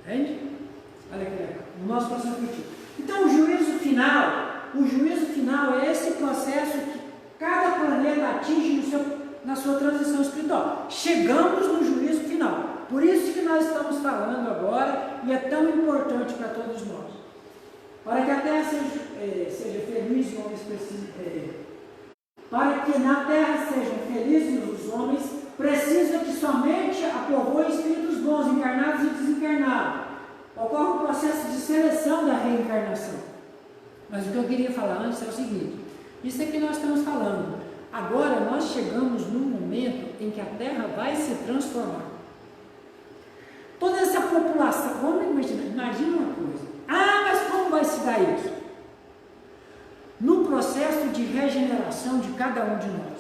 Entende? Olha que legal. No nosso processo evolutivo. Então o juízo final é esse processo que cada planeta atinge na sua transição espiritual. Chegamos no juízo final. Por isso que nós estamos falando agora e é tão importante para todos nós. Para que a Terra seja feliz, os homens precisam. Para que na Terra sejam felizes os homens, precisa que somente a povoe espíritos bons, encarnados e desencarnados. Ocorre um processo de seleção da reencarnação. Mas o que eu queria falar antes é o seguinte: isso é que nós estamos falando. Agora nós chegamos num momento em que a Terra vai se transformar. Toda essa população, vamos imaginar, imagina uma coisa. Mas como vai se dar isso? No processo de regeneração de cada um de nós,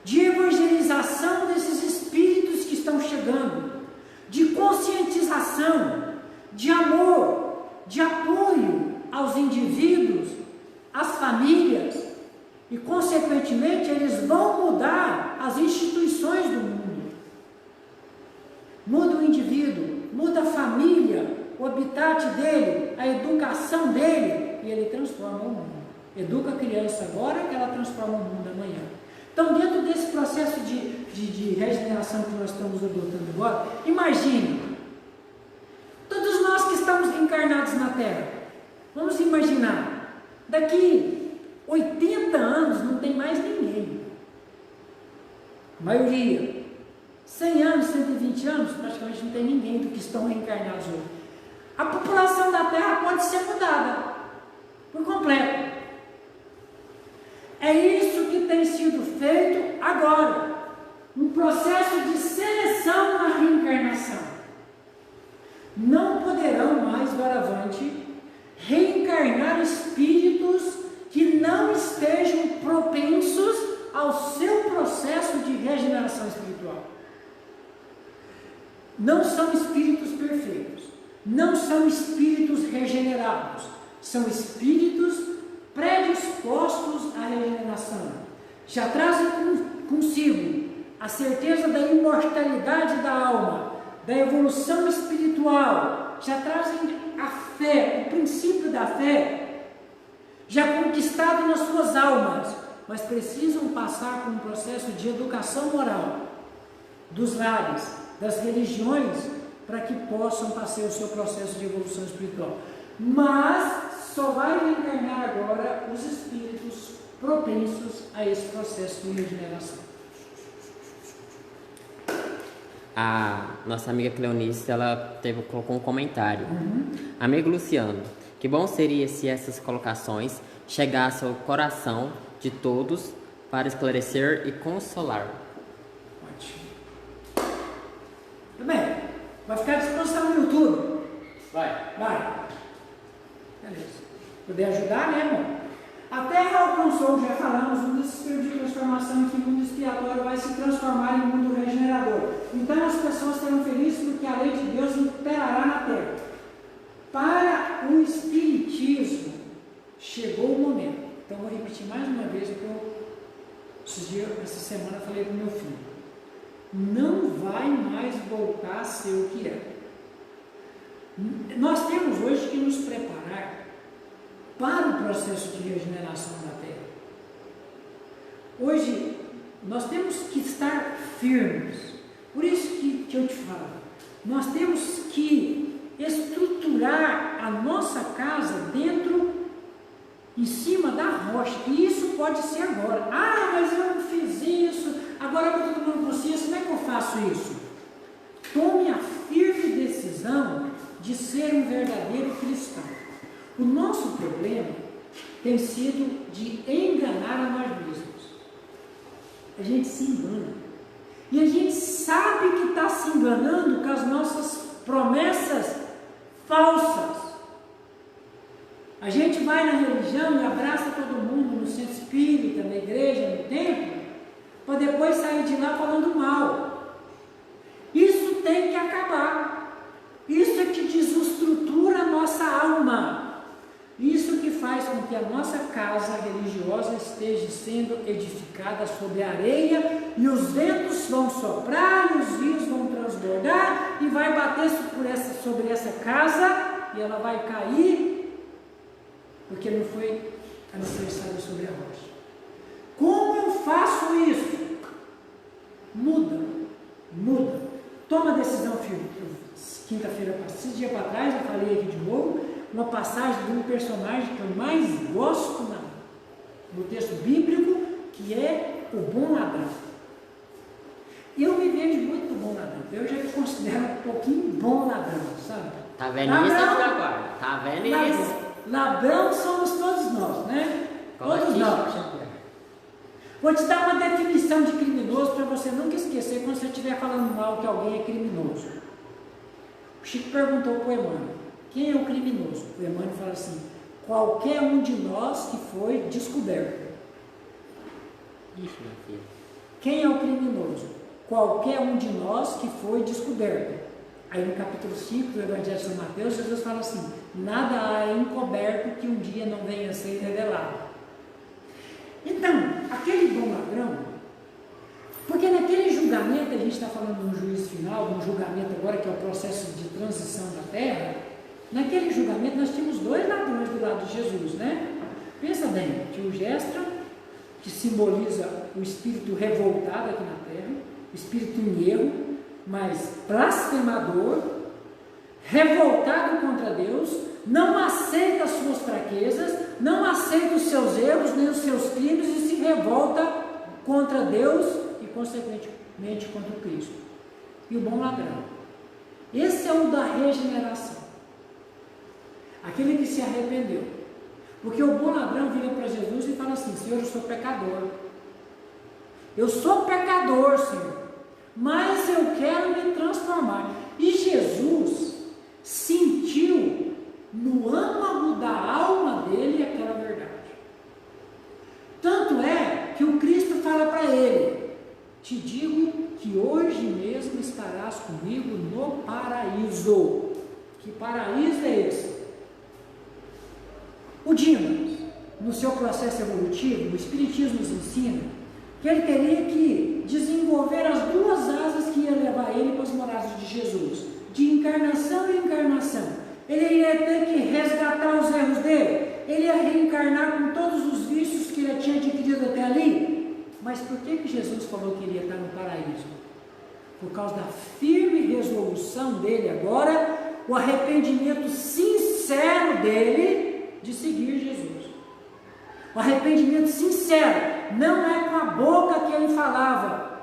de evangelização desses espíritos que estão chegando, de conscientização, de amor, de apoio aos indivíduos indivíduo, muda a família, o habitat dele, a educação dele, e ele transforma o mundo. Educa a criança agora, que ela transforma o mundo amanhã. Então, dentro desse processo de regeneração que nós estamos adotando agora, imagine, todos nós que estamos reencarnados na Terra, vamos imaginar, daqui 80 anos não tem mais ninguém. A maioria. 100 anos, 120 anos, praticamente não tem ninguém do que estão reencarnados hoje. A população da Terra pode ser mudada por completo. É isso que tem sido feito agora, um processo de seleção na reencarnação. Não poderão mais, doravante, reencarnar espíritos que não estejam propensos ao seu processo de regeneração espiritual. Não são espíritos perfeitos, não são espíritos regenerados, são espíritos predispostos à regeneração. Já trazem consigo a certeza da imortalidade da alma, da evolução espiritual, já trazem a fé, o princípio da fé, já conquistado nas suas almas, mas precisam passar por um processo de educação moral dos lares, das religiões, para que possam passar o seu processo de evolução espiritual. Mas só vai reencarnar agora os espíritos propensos a esse processo de regeneração. A nossa amiga Cleonice, colocou um comentário. Amigo Luciano, que bom seria se essas colocações chegassem ao coração de todos para esclarecer e consolar. Ótimo. Tudo bem. Vai ficar à disposição no YouTube. Vai. Beleza. Poder ajudar, né, irmão? A Terra alcançou, já falamos, um desespero de transformação em que o mundo expiatório vai se transformar em mundo regenerador. Então as pessoas serão felizes porque a lei de Deus imperará na Terra. Para o Espiritismo, chegou o momento. Então vou repetir mais uma vez o que essa semana eu falei para o meu filho. Não vai mais voltar a ser o que era. Nós temos hoje que nos preparar para o processo de regeneração da Terra. Hoje, nós temos que estar firmes. Por isso que eu te falo, nós temos que estruturar a nossa casa em cima da rocha. E isso pode ser agora. Ah, mas eu não fiz isso, agora que eu estou tomando consciência, como é que eu faço isso? Tome a firme decisão de ser um verdadeiro cristão. O nosso problema tem sido de enganar a nós mesmos. A gente se engana. E a gente sabe que está se enganando com as nossas promessas falsas. A gente vai na religião e abraça todo mundo no centro espírita, na igreja, no templo, para depois sair de lá falando mal. Isso tem que acabar. Isso é que desestrutura a nossa alma. Isso que faz com que a nossa casa religiosa esteja sendo edificada sobre a areia, e os ventos vão soprar, e os rios vão transbordar, e vai bater sobre essa casa, e ela vai cair, porque não foi alicerçada sobre a rocha. Como eu faço isso? Muda. Toma a decisão firme. Quinta-feira, esses dias para trás, eu falei aqui de novo, uma passagem de um personagem que eu mais gosto no texto bíblico, que é o bom ladrão. Eu me vejo muito bom ladrão. Eu já me considero um pouquinho bom ladrão, sabe? Tá vendo isso agora? Tá vendo isso? Ladrão somos todos nós, né? Todos nós. Vou te dar uma definição de criminoso para você nunca esquecer quando você estiver falando mal que alguém é criminoso. O Chico perguntou para o Emmanuel: quem é o criminoso? O Emmanuel fala assim: qualquer um de nós que foi descoberto. Ixi, meu filho. Quem é o criminoso? Qualquer um de nós que foi descoberto. Aí no capítulo 5 do Evangelho de São Mateus, Jesus fala assim: nada há encoberto que um dia não venha a ser revelado. Então, aquele bom ladrão, porque naquele julgamento julgamento, a gente está falando de um juízo final, de um julgamento agora que é o processo de transição da terra. Naquele julgamento nós tínhamos dois ladrões do lado de Jesus, né? Pensa bem, tinha o Gestra, que simboliza o espírito revoltado aqui na terra, o espírito em erro, mas blasfemador, revoltado contra Deus, não aceita as suas fraquezas, não aceita os seus erros, nem os seus crimes e se revolta contra Deus e consequentemente contra o Cristo. E o bom ladrão. Esse é o da regeneração. Aquele que se arrependeu. Porque o bom ladrão vira para Jesus e fala assim: Senhor, eu sou pecador. Eu sou pecador, Senhor. Mas eu quero me transformar. E Jesus sentiu no âmago da alma dele aquela verdade. Tanto é que o Cristo fala para ele: te digo que hoje mesmo estarás comigo no paraíso. Que paraíso é esse? O Dimas, no seu processo evolutivo, o Espiritismo nos ensina que ele teria que desenvolver as duas asas que iam levar ele para os morados de Jesus, de encarnação e encarnação. Ele ia ter que resgatar os erros dele, ele ia reencarnar com todos os vícios que ele tinha adquirido até ali. Mas por que Jesus falou que ele ia estar no paraíso? Por causa da firme resolução dele agora, o arrependimento sincero dele de seguir Jesus. O arrependimento sincero, não é com a boca que ele falava,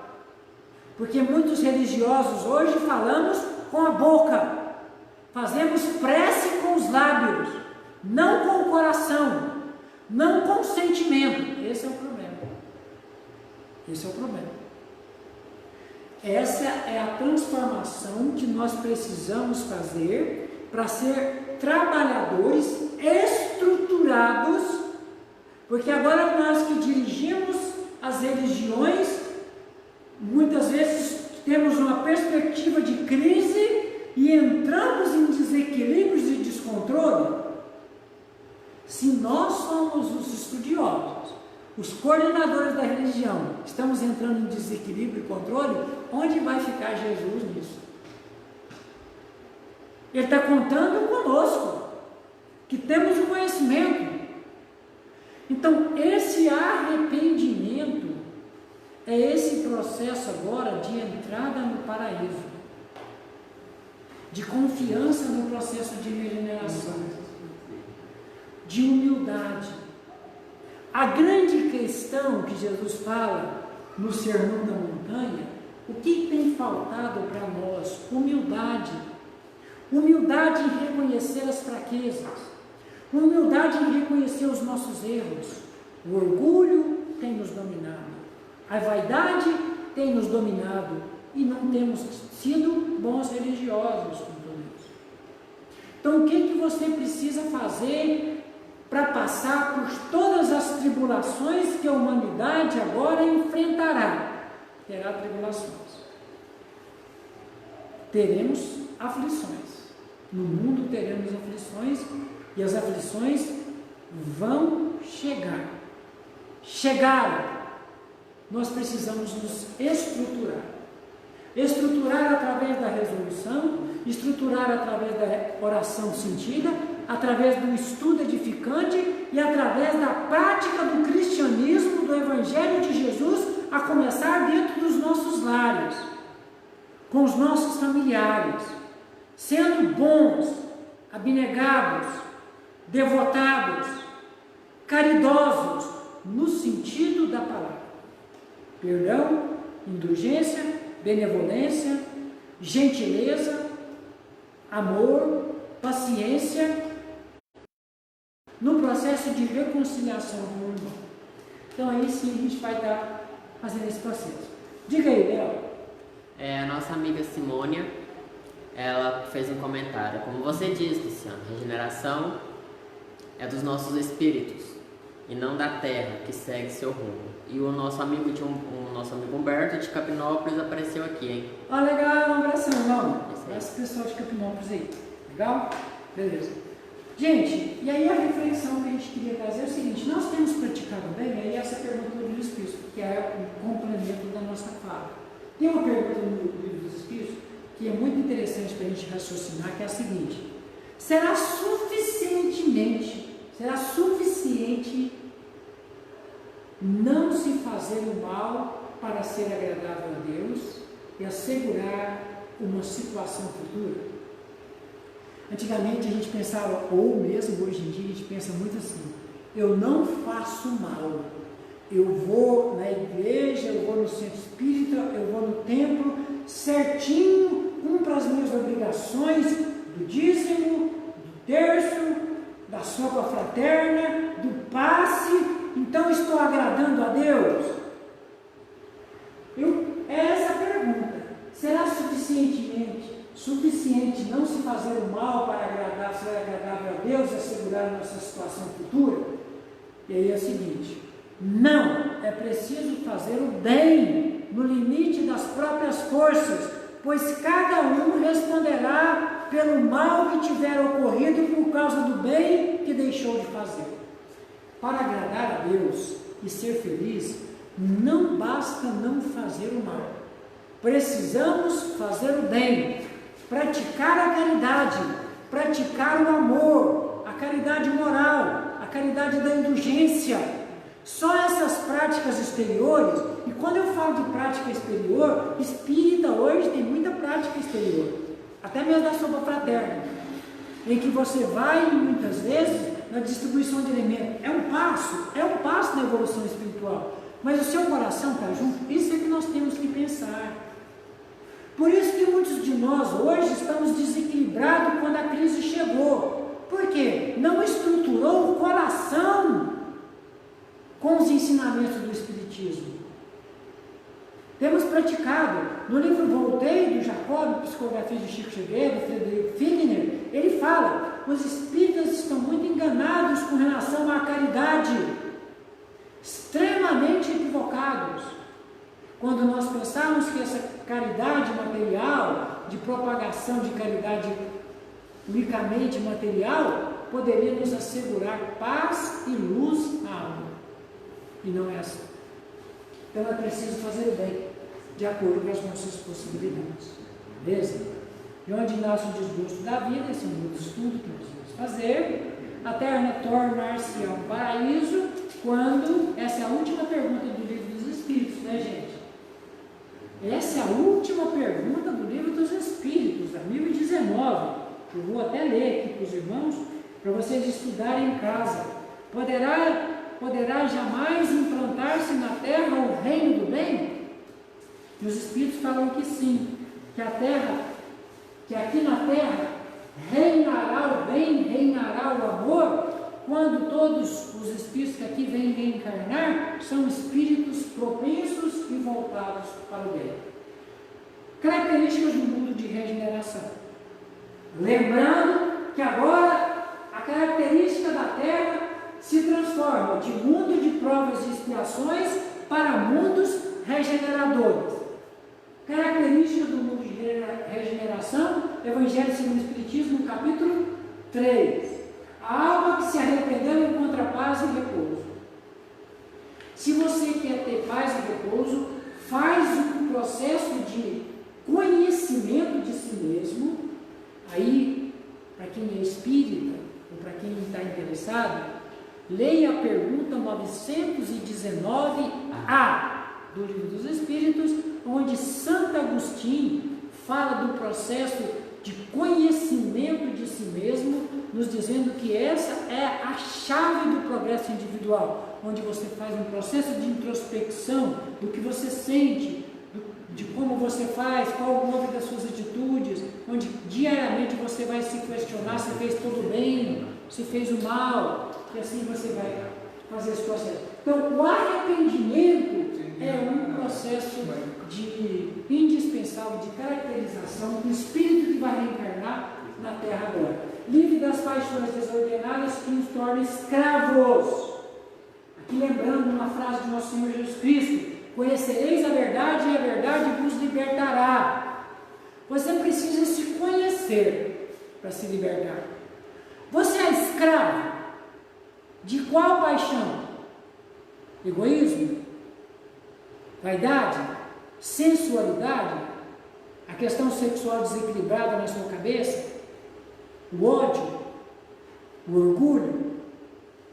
porque muitos religiosos hoje falamos com a boca, fazemos prece com os lábios, não com o coração, não com o sentimento. Esse é o problema. Esse é o problema. Essa é a transformação que nós precisamos fazer para ser trabalhadores estruturados, porque agora nós que dirigimos as religiões, muitas vezes temos uma perspectiva de crise e entramos em desequilíbrios e descontrole. Se nós somos os estudiosos, os coordenadores da religião, estamos entrando em desequilíbrio e controle, onde vai ficar Jesus nisso? Ele está contando conosco, que temos o conhecimento. Então, esse arrependimento é esse processo agora de entrada no paraíso, de confiança no processo de regeneração, de humildade. A grande questão que Jesus fala no Sermão da Montanha, o que tem faltado para nós? Humildade. Humildade em reconhecer as fraquezas, humildade em reconhecer os nossos erros. O orgulho tem nos dominado, a vaidade tem nos dominado e não temos sido bons religiosos com tudo isso. Então, o que você precisa fazer para passar por todas as tribulações que a humanidade agora enfrentará? Terá tribulações, teremos aflições. No mundo teremos aflições e as aflições vão chegar. Chegaram. Nós precisamos nos estruturar. Estruturar através da resolução, estruturar através da oração sentida, através do estudo edificante e através da prática do cristianismo, do Evangelho de Jesus, a começar dentro dos nossos lares, com os nossos familiares, sendo bons, abnegados, devotados, caridosos, no sentido da palavra. Perdão, indulgência, benevolência, gentileza, amor, paciência, no processo de reconciliação com o irmão. Então aí sim a gente vai estar fazendo esse processo. Diga aí, Léo. A nossa amiga Simônia, ela fez um comentário. Como você disse, Luciano, regeneração é dos nossos espíritos e não da terra que segue seu rumo. E o nosso amigo, nosso amigo Humberto de Capinópolis apareceu aqui, hein? Ah, legal, um abração, irmão. Abraço pessoal de Capinópolis aí. Legal? Beleza. Gente, e aí a reflexão que a gente queria trazer é o seguinte: nós temos praticado bem, aí essa pergunta do Luiz Cristo, que é o complemento da nossa fala. Tem uma pergunta no Livro dos Espíritos que é muito interessante para a gente raciocinar, que é a seguinte: será suficiente não se fazer o mal para ser agradável a Deus e assegurar uma situação futura? Antigamente a gente pensava, ou mesmo hoje em dia a gente pensa muito assim: eu não faço mal, eu vou na igreja, eu vou no centro espírita, eu vou no templo certinho, cumpro as minhas obrigações do dízimo, do terço, da sopa fraterna, do passe, então estou agradando a Deus? É essa a pergunta. Será suficiente não se fazer o mal para ser agradável a Deus e assegurar nossa situação futura? E aí é o seguinte: não, é preciso fazer o bem no limite das próprias forças, pois cada um responderá pelo mal que tiver ocorrido por causa do bem que deixou de fazer. Para agradar a Deus e ser feliz, não basta não fazer o mal. Precisamos fazer o bem, praticar a caridade, praticar o amor, a caridade moral, a caridade da indulgência. Só essas práticas exteriores, e quando eu falo de prática exterior, espírita hoje tem muita prática exterior, até mesmo da sopa fraterna, em que você vai muitas vezes na distribuição de alimentos. É um passo na evolução espiritual, mas o seu coração está junto. Isso é que nós temos que pensar. Por isso que muitos de nós hoje estamos desequilibrados quando a crise chegou. Por quê? Não estruturou o coração com os ensinamentos do Espiritismo. Temos praticado. No livro Voltei, do Jacob, Psicografia de Chico Xavier, do Frederico Figner, ele fala: os espíritas estão muito enganados com relação à caridade, extremamente equivocados, quando nós pensamos que essa caridade material, de propagação de caridade unicamente material, poderia nos assegurar paz e luz à alma. E não é assim. Então é preciso fazer o bem, de acordo com as nossas possibilidades. Beleza? De onde nasce o desgosto da vida, esse é um outro estudo que nós vamos fazer. A Terra tornar-se um paraíso quando... Essa é a última pergunta do Livro dos Espíritos, né, gente? Essa é a última pergunta do Livro dos Espíritos, a 1019. Eu vou até ler aqui para os irmãos, para vocês estudarem em casa. Poderá jamais implantar-se na Terra o reino do bem? E os Espíritos falam que sim, que aqui na Terra reinará o bem, reinará o amor, quando todos os espíritos que aqui vêm reencarnar são espíritos propensos e voltados para o bem. Características do mundo de regeneração. Lembrando que agora a característica da Terra se transforma de mundo de provas e expiações para mundos regeneradores. Característica do mundo de regeneração, Evangelho segundo o Espiritismo, capítulo 3. A alma que se arrependeu encontra paz e repouso. Se você quer ter paz e repouso, faz um processo de conhecimento de si mesmo. Aí, para quem é espírita, ou para quem está interessado, leia a pergunta 919A do Livro dos Espíritos, onde Santo Agostinho fala do processo de conhecimento de si mesmo, nos dizendo que essa é a chave do progresso individual, onde você faz um processo de introspecção do que você sente, de como você faz, qual o nome das suas atitudes, onde diariamente você vai se questionar se fez tudo bem, se fez o mal, e assim você vai fazer esse processo. Então, o arrependimento é um processo indispensável de caracterização do espírito que vai reencarnar na Terra agora. Livre das paixões desordenadas que nos tornam escravos. Aqui lembrando uma frase de nosso Senhor Jesus Cristo: conhecereis a verdade e a verdade vos libertará. Você precisa se conhecer para se libertar. Você é escravo de qual paixão? Egoísmo? Vaidade? sensualidade, a questão sexual desequilibrada na sua cabeça, o ódio, o orgulho,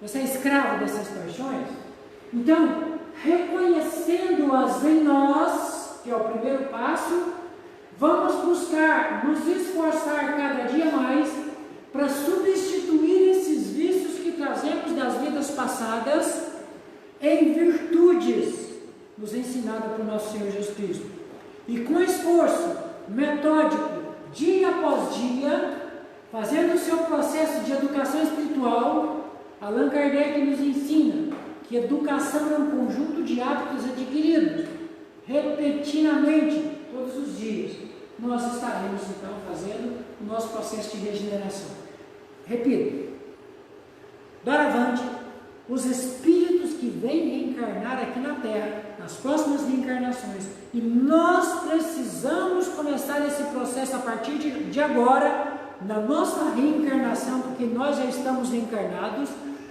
você é escravo dessas paixões? Então, reconhecendo-as em nós, que é o primeiro passo, vamos buscar nos esforçar cada dia mais para substituir esses vícios que trazemos das vidas passadas em virtudes nos ensinadas por nosso Senhor Jesus Cristo. E com esforço metódico, dia após dia, fazendo o seu processo de educação espiritual, Allan Kardec nos ensina que educação é um conjunto de hábitos adquiridos repetidamente, todos os dias. Nós estaremos então fazendo o nosso processo de regeneração. Repito, doravante, os espíritos que vêm reencarnar aqui na Terra, nas próximas reencarnações, e nós precisamos começar esse processo a partir de agora, na nossa reencarnação, porque nós já estamos reencarnados,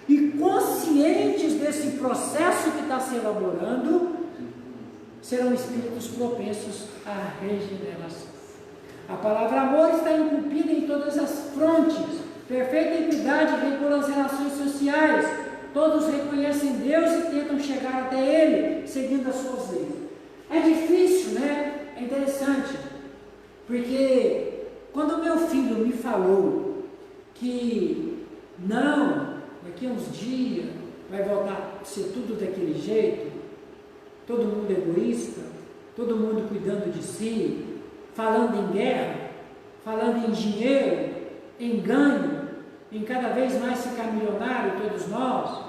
e conscientes desse processo que está se elaborando, serão espíritos propensos à regeneração. A palavra amor está incupida em todas as frontes, perfeita equidade regula as relações sociais, todos reconhecem Deus e tentam chegar até Ele, seguindo as suas leis. É difícil, né? É interessante, porque quando meu filho me falou que não, daqui a uns dias vai voltar a ser tudo daquele jeito, todo mundo egoísta, todo mundo cuidando de si, falando em guerra, falando em dinheiro, em ganho, em cada vez mais ficar milionário, todos nós.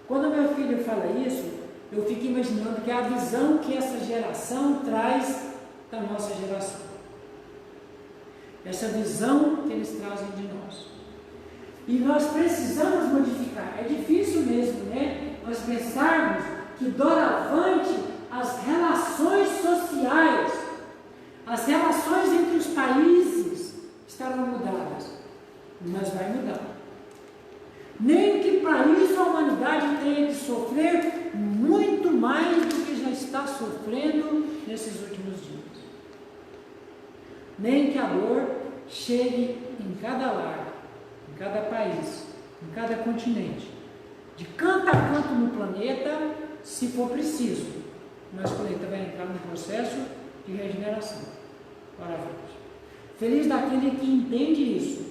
Quando meu filho fala isso, eu fico imaginando que é a visão que essa geração traz da nossa geração. Essa visão que eles trazem de nós. E nós precisamos modificar. É difícil mesmo, né? Nós pensarmos que doravante as relações sociais, as relações entre os países estarão mudadas. Mas vai mudar. Nem que para isso a humanidade tenha que sofrer muito mais do que já está sofrendo nesses últimos dias. Nem que a dor chegue em cada lar, em cada país, em cada continente, de canto a canto no planeta, se for preciso. Nosso planeta vai entrar num processo de regeneração. Ora, vamos. Feliz daquele que entende isso.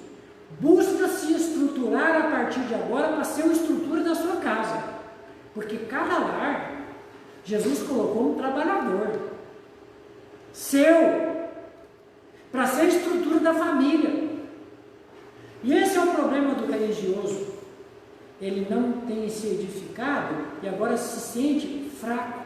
Busca se estruturar a partir de agora para ser uma estrutura da sua casa. Porque cada lar, Jesus colocou um trabalhador seu para ser a estrutura da família. E esse é o problema do religioso. Ele não tem se edificado e agora se sente fraco,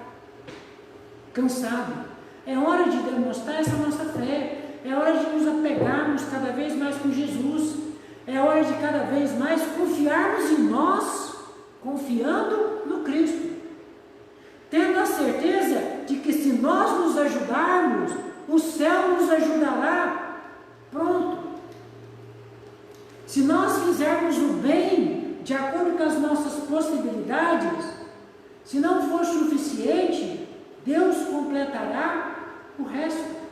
cansado. É hora de demonstrar essa nossa fé. É hora de nos apegarmos cada vez mais com Jesus. É hora de cada vez mais confiarmos em nós, confiando no Cristo. Tendo a certeza de que se nós nos ajudarmos, o céu nos ajudará. Pronto. Se nós fizermos o bem de acordo com as nossas possibilidades, se não for suficiente, Deus completará o resto.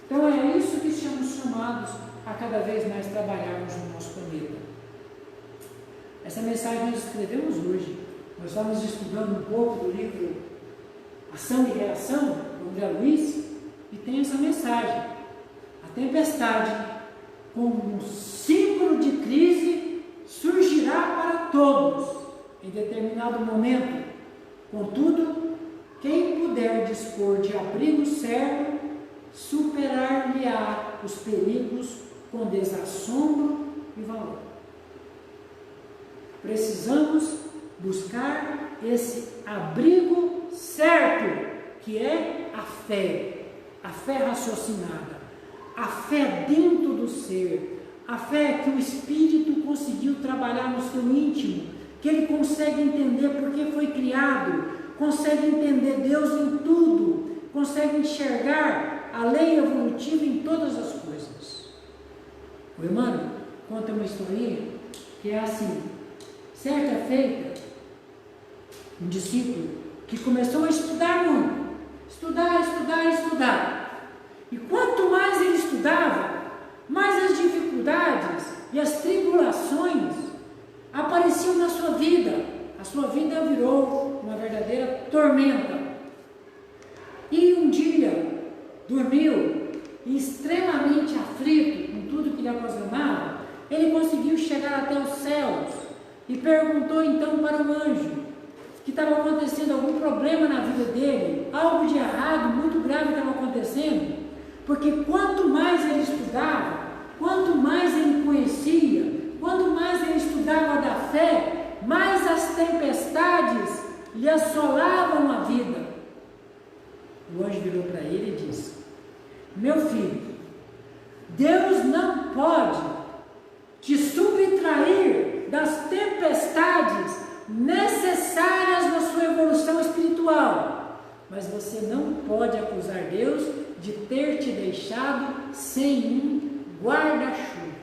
Então é isso que estamos chamados a cada vez mais trabalharmos no nosso planeta. Essa mensagem nós escrevemos hoje. Nós estamos estudando um pouco do livro Ação e Reação, do André Luiz, e tem essa mensagem. A tempestade, como um símbolo de crise, surgirá para todos em determinado momento. Contudo, quem puder dispor de abrigo certo, superar-lhe-á os perigos com desassombro e valor. Precisamos buscar esse abrigo certo, que é a fé raciocinada, a fé dentro do ser, a fé que o Espírito conseguiu trabalhar no seu íntimo, que ele consegue entender por que foi criado, consegue entender Deus em tudo, consegue enxergar a lei evolutiva em todas as coisas. O Emmanuel conta uma historinha que é assim: certa feita, um discípulo que começou a estudar muito, Estudar, estudar, estudar. E quanto mais ele estudava, mais as dificuldades e as tribulações apareciam na sua vida. A sua vida virou uma verdadeira tormenta. E um dia, dormiu, extremamente aflito com tudo que lhe ocasionava, ele conseguiu chegar até os céus e perguntou então para o anjo que estava acontecendo algum problema na vida dele, algo de errado, muito grave estava acontecendo, porque quanto mais ele estudava, quanto mais ele conhecia, quanto mais ele estudava da fé, mais as tempestades lhe assolavam a vida. O anjo virou para ele e disse: meu filho, Deus não pode te subtrair das tempestades necessárias na sua evolução espiritual, mas você não pode acusar Deus de ter te deixado sem um guarda-chuva,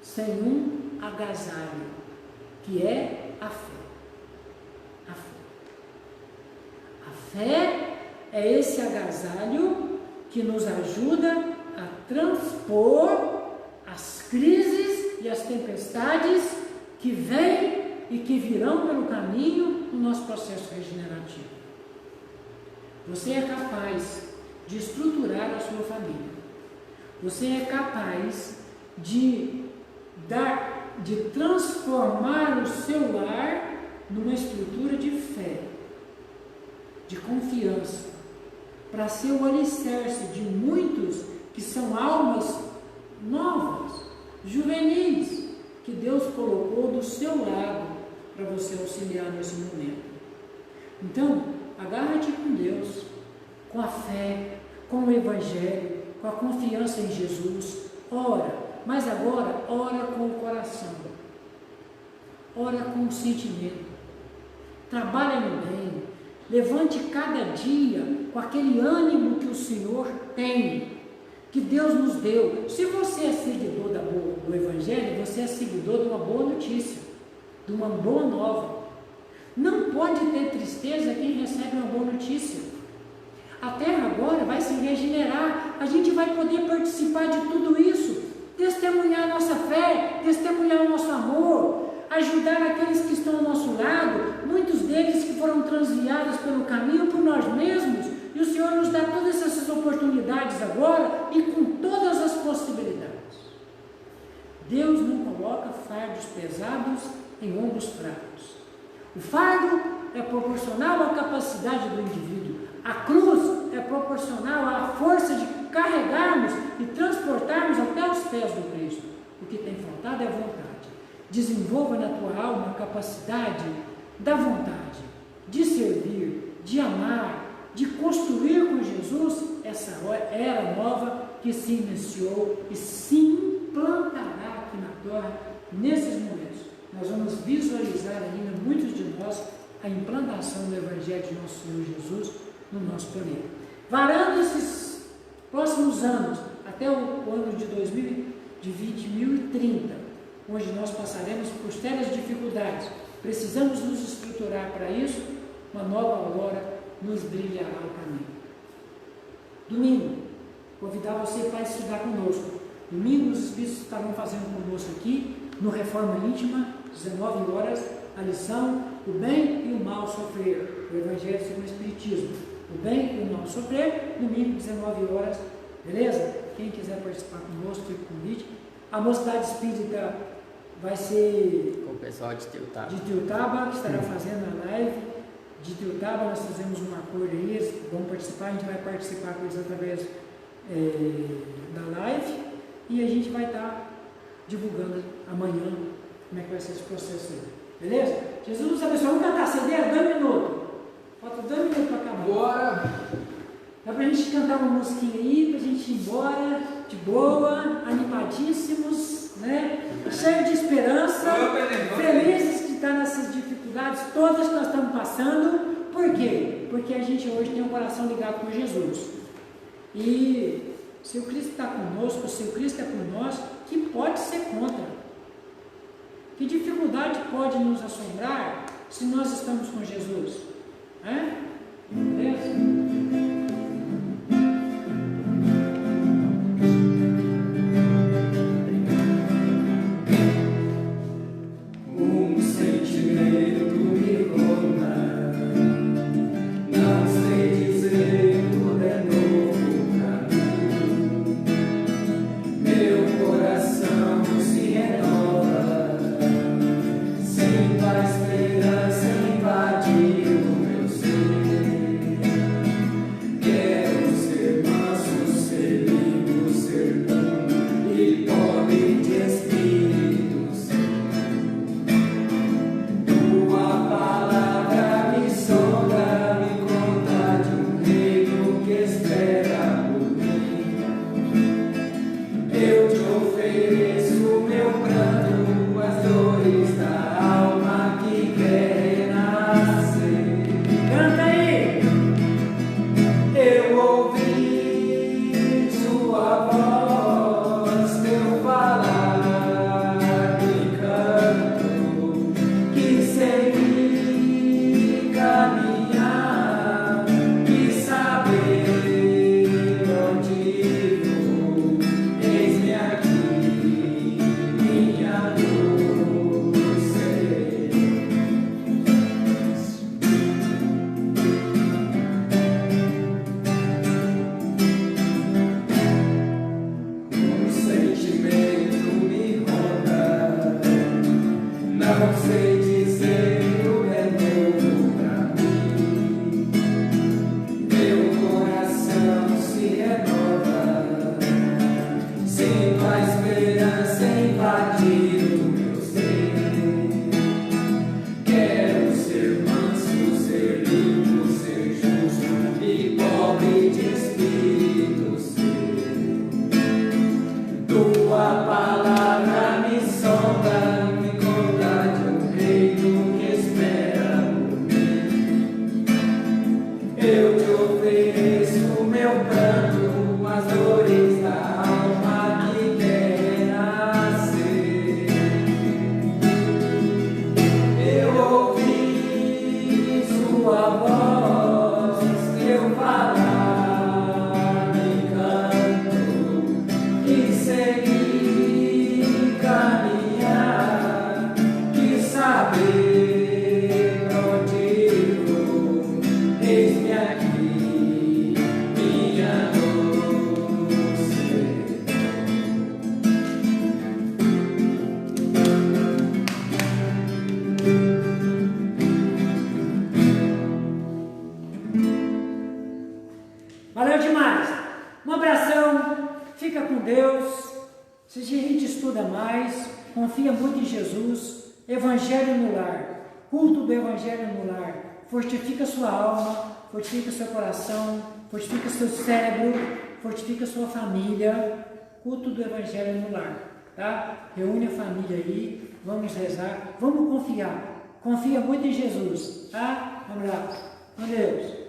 sem um agasalho, que é a fé. A fé. A fé é esse agasalho que nos ajuda a transpor as crises e as tempestades que vêm e que virão pelo caminho no nosso processo regenerativo. Você é capaz de estruturar a sua família. Você é capaz de transformar o seu lar numa estrutura de fé, de confiança, para ser o alicerce de muitos que são almas novas, juvenis, que Deus colocou do seu lado para você auxiliar nesse momento. Então, agarra-te com Deus, com a fé, com o Evangelho, com a confiança em Jesus. Ora, mas agora, ora com o coração, ora com o sentimento, trabalha no bem, levante cada dia com aquele ânimo que o Senhor tem, que Deus nos deu. Se você é seguidor do Evangelho, você é seguidor de uma boa notícia, de uma boa nova. Não pode ter tristeza quem recebe uma boa notícia. A terra agora vai se regenerar, a gente vai poder participar de tudo isso, testemunhar nossa fé, testemunhar o nosso amor, ajudar aqueles que estão ao nosso lado, muitos deles que foram transviados pelo caminho por nós mesmos, e o Senhor nos dá todas essas oportunidades agora e com todas as possibilidades. Deus não coloca fardos pesados em ombros fracos. O fardo é proporcional à capacidade do indivíduo. A cruz é proporcional à força de carregarmos e transportarmos até os pés do Cristo. O que tem faltado é a vontade. Desenvolva na tua alma a capacidade da vontade, de servir, de amar, de construir com Jesus essa era nova que se iniciou e se implantará aqui na terra nesses momentos. Nós vamos visualizar ainda, muitos de nós, a implantação do Evangelho de nosso Senhor Jesus no nosso planeta. Varando esses próximos anos, até o ano de 2030, onde nós passaremos por sérias dificuldades, precisamos nos estruturar para isso, uma nova aurora nos brilhará o caminho. Domingo, convidar você para estudar conosco. Domingo os Espíritos estarão fazendo conosco aqui, no Reforma Íntima, 19 horas, a lição, o bem e o mal sofrer, o Evangelho segundo o Espiritismo. O bem e o mal sofrer, domingo, 19 horas, beleza? Quem quiser participar conosco, fica o convite. A Mocidade Espírita vai ser Com o pessoal de Tiltaba. De Tiltaba, que estará fazendo a live. De Tiltaba, nós fizemos um acordo aí, eles vão participar, a gente vai participar com eles através da live, e a gente vai estar divulgando amanhã como é que vai ser esse processo aí. Beleza? Jesus nos abençoe. Vamos cantar CD? 2 minutos. Falta 2 minutos para acabar. Bora! Dá pra gente cantar uma musiquinha aí, pra gente ir embora, de boa, animadíssimos, né? Cheio de esperança, felizes de estar nessas dificuldades todas que nós estamos passando. Por quê? Porque a gente hoje tem um coração ligado com Jesus. E se o Cristo está conosco, se o Cristo é por nós, que pode ser contra? Que dificuldade pode nos assombrar se nós estamos com Jesus? Beleza? Um abração, fica com Deus. Se a gente estuda mais, confia muito em Jesus. Evangelho no lar, culto do Evangelho no lar. Fortifica sua alma, fortifica seu coração, fortifica seu cérebro, fortifica sua família. Culto do Evangelho no lar, tá? Reúne a família aí, vamos rezar, vamos confiar. Confia muito em Jesus, tá? Um abraço. Com Deus.